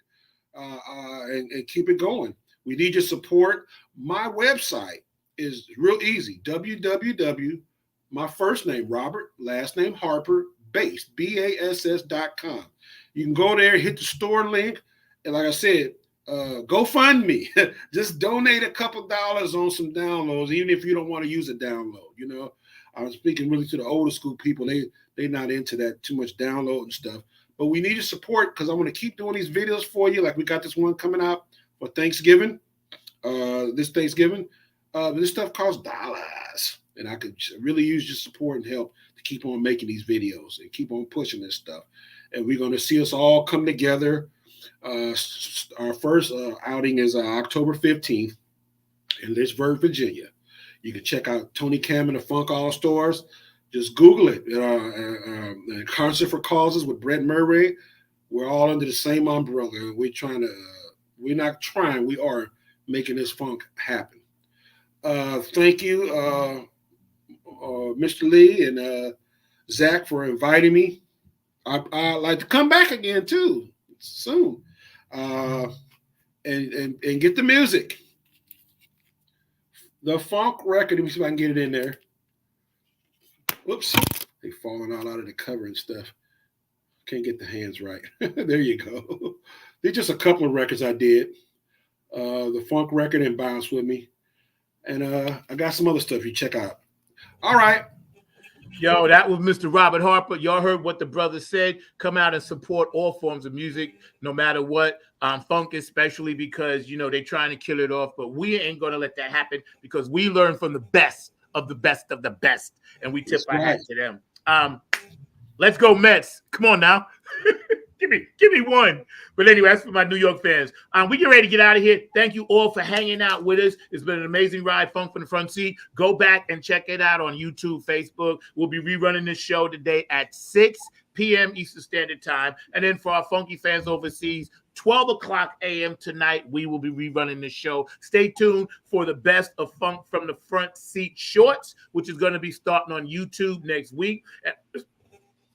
and keep it going. We need your support. My website is real easy. www. My first name Robert, last name Harper, BASS.com. You can go there, hit the store link, and like I said, go fund me. Just donate a couple dollars on some downloads, even if you don't want to use a download. You know, I'm speaking really to the older school people. They're not into that too much download and stuff. But we need your support because I want to keep doing these videos for you. Like we got this one coming out for Thanksgiving. This Thanksgiving. This stuff costs dollars. And I could really use your support and help to keep on making these videos and keep on pushing this stuff. And we're going to see us all come together. Our first outing is October 15th in Lynchburg, Virginia. You can check out Tony Cam and the Funk All Stars. Just Google it. Concert for Causes with Brett Murray. We're all under the same umbrella. We are making this funk happen. Thank you, Mr. Lee and Zach, for inviting me. I'd like to come back again too soon, and get the music. The funk record. Let me see if I can get it in there. Whoops, they falling all out of the cover and stuff. Can't get the hands right. There you go. They're just a couple of records I did. The funk record and Bounce With Me. And I got some other stuff you check out. All right. Yo, that was Mr. Robert Harper. Y'all heard what the brother said. Come out and support all forms of music, no matter what. Funk especially because, you know, they're trying to kill it off. But we ain't going to let that happen because we learn from the best of the best of the best. And we tip our hat to them. Let's go Mets. Come on now. Give me one. But anyway, that's for my New York fans. We get ready to get out of here. Thank you all for hanging out with us. It's been an amazing ride, Funk from the Front Seat. Go back and check it out on YouTube, Facebook. We'll be rerunning this show today at 6 p.m. Eastern Standard Time. And then for our funky fans overseas, 12 o'clock a.m. tonight, we will be rerunning this show. Stay tuned for the best of Funk from the Front Seat shorts, which is going to be starting on YouTube next week.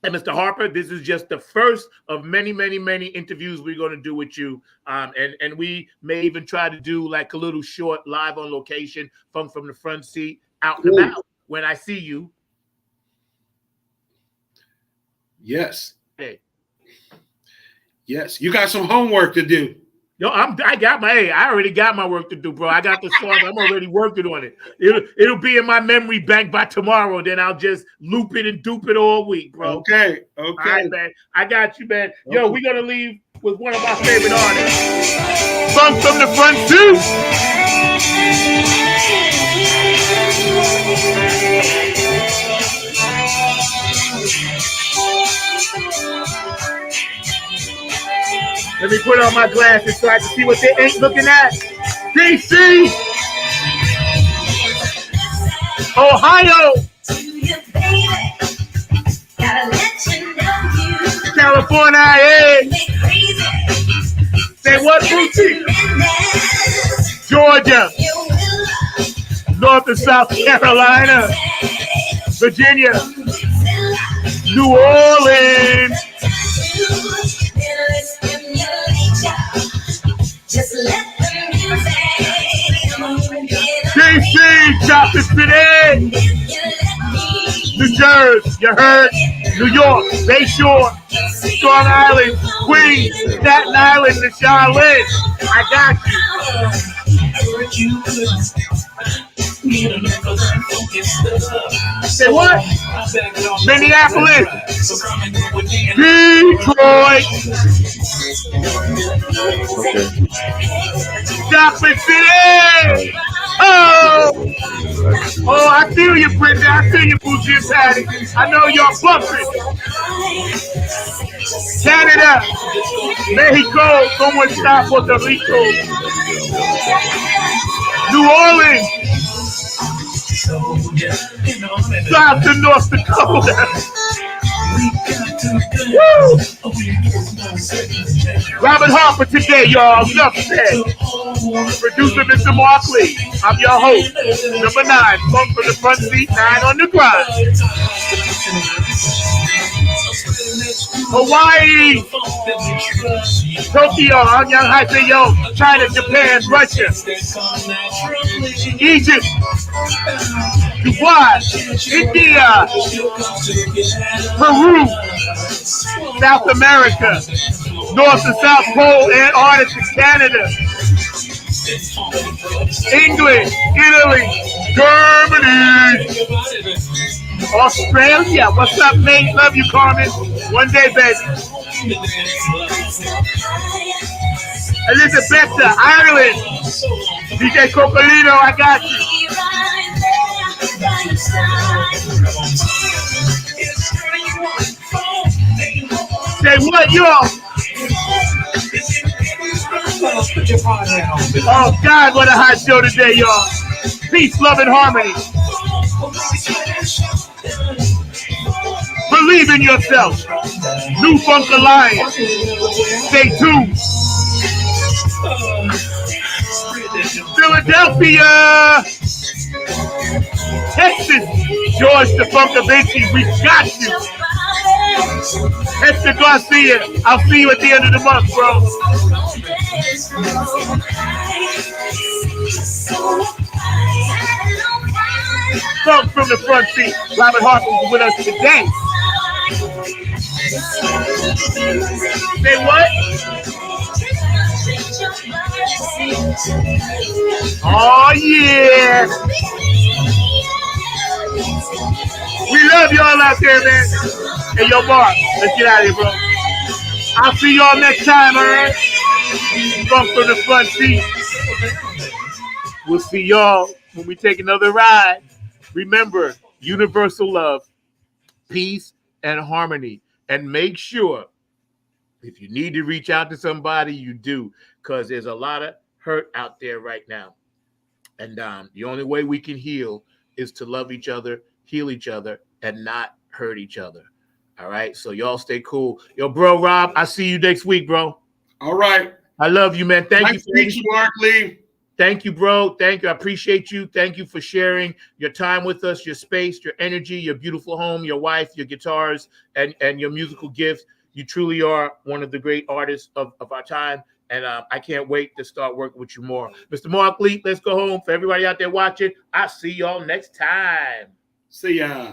And Mr. Harper, this is just the first of many, many, many interviews we're going to do with you. And we may even try to do like a little short live on location, Funk from the Front Seat, out and about when I see you. Yes. Hey. Yes. You got some homework to do. Yo, I already got my work to do, bro. I got the song. I'm already working on it. It'll be in my memory bank by tomorrow. Then I'll just loop it and dupe it all week, bro. Okay. All right, man. I got you, man. Yo, we're going to leave with one of my favorite artists. Funk from the Front Seat. Let me put on my glasses so I can see what they ain't looking at. DC, Ohio, California, say what, Bootsy? Georgia, North and South Carolina, Virginia, New Orleans, DC, Joplin City, New Jersey, you heard, New York, Bayshore, Strong Island, Queens, Staten Island, and Charlotte. I got you. Say what? Minneapolis, Detroit, Joplin City. Oh, I feel you, Brenda. I feel you, Bougie and Patty. I know y'all bumping. Canada, Mexico, como está Puerto Rico, New Orleans, South and North Dakota. Woo! Robert Harper today, y'all. Enough said. Producer Mr. Mark Lee. I'm your host. Number 9, Funk from the front seat, 9 on the grind. Hawaii, Tokyo, Anyang Haseyo, China, Japan, Russia, Egypt, Dubai, India, Peru, South America, North and South Pole, Antarctica, Canada, England, Italy, Germany, Australia. What's up, mate? Love you, Carmen. One day, baby. Elizabeth, Ireland. DJ Cocolino, I got you. Say what, y'all? Oh, God, what a hot show today, y'all. Peace, love, and harmony. Believe in yourself. New Funk Alliance. Stay tuned. Philadelphia, Texas, George the Funk Da Vinci, we got you. Hector Garcia, I'll see you at the end of the month, bro. Funk from the front seat. Robert Harper is with us today. Say what? Oh, yeah. We love y'all out there, man. Hey, yo, Mark, let's get out of here, bro. I'll see y'all next time, all right? Funk from the front seat. We'll see y'all when we take another ride. Remember, universal love, peace, and harmony. And make sure, if you need to reach out to somebody, you do, because there's a lot of hurt out there right now. And the only way we can heal is to love each other, heal each other, and not hurt each other. All right? So y'all stay cool. Yo, bro, Rob, I'll see you next week, bro. All right. I love you, man. Thank you. Nice to meet you, Mark Lee. Thank you, bro. Thank you. I appreciate you. Thank you for sharing your time with us, your space, your energy, your beautiful home, your wife, your guitars, and your musical gifts. You truly are one of the great artists of our time. And I can't wait to start working with you more. Mr. Mark Lee, let's go home. For everybody out there watching, I'll see y'all next time. See ya.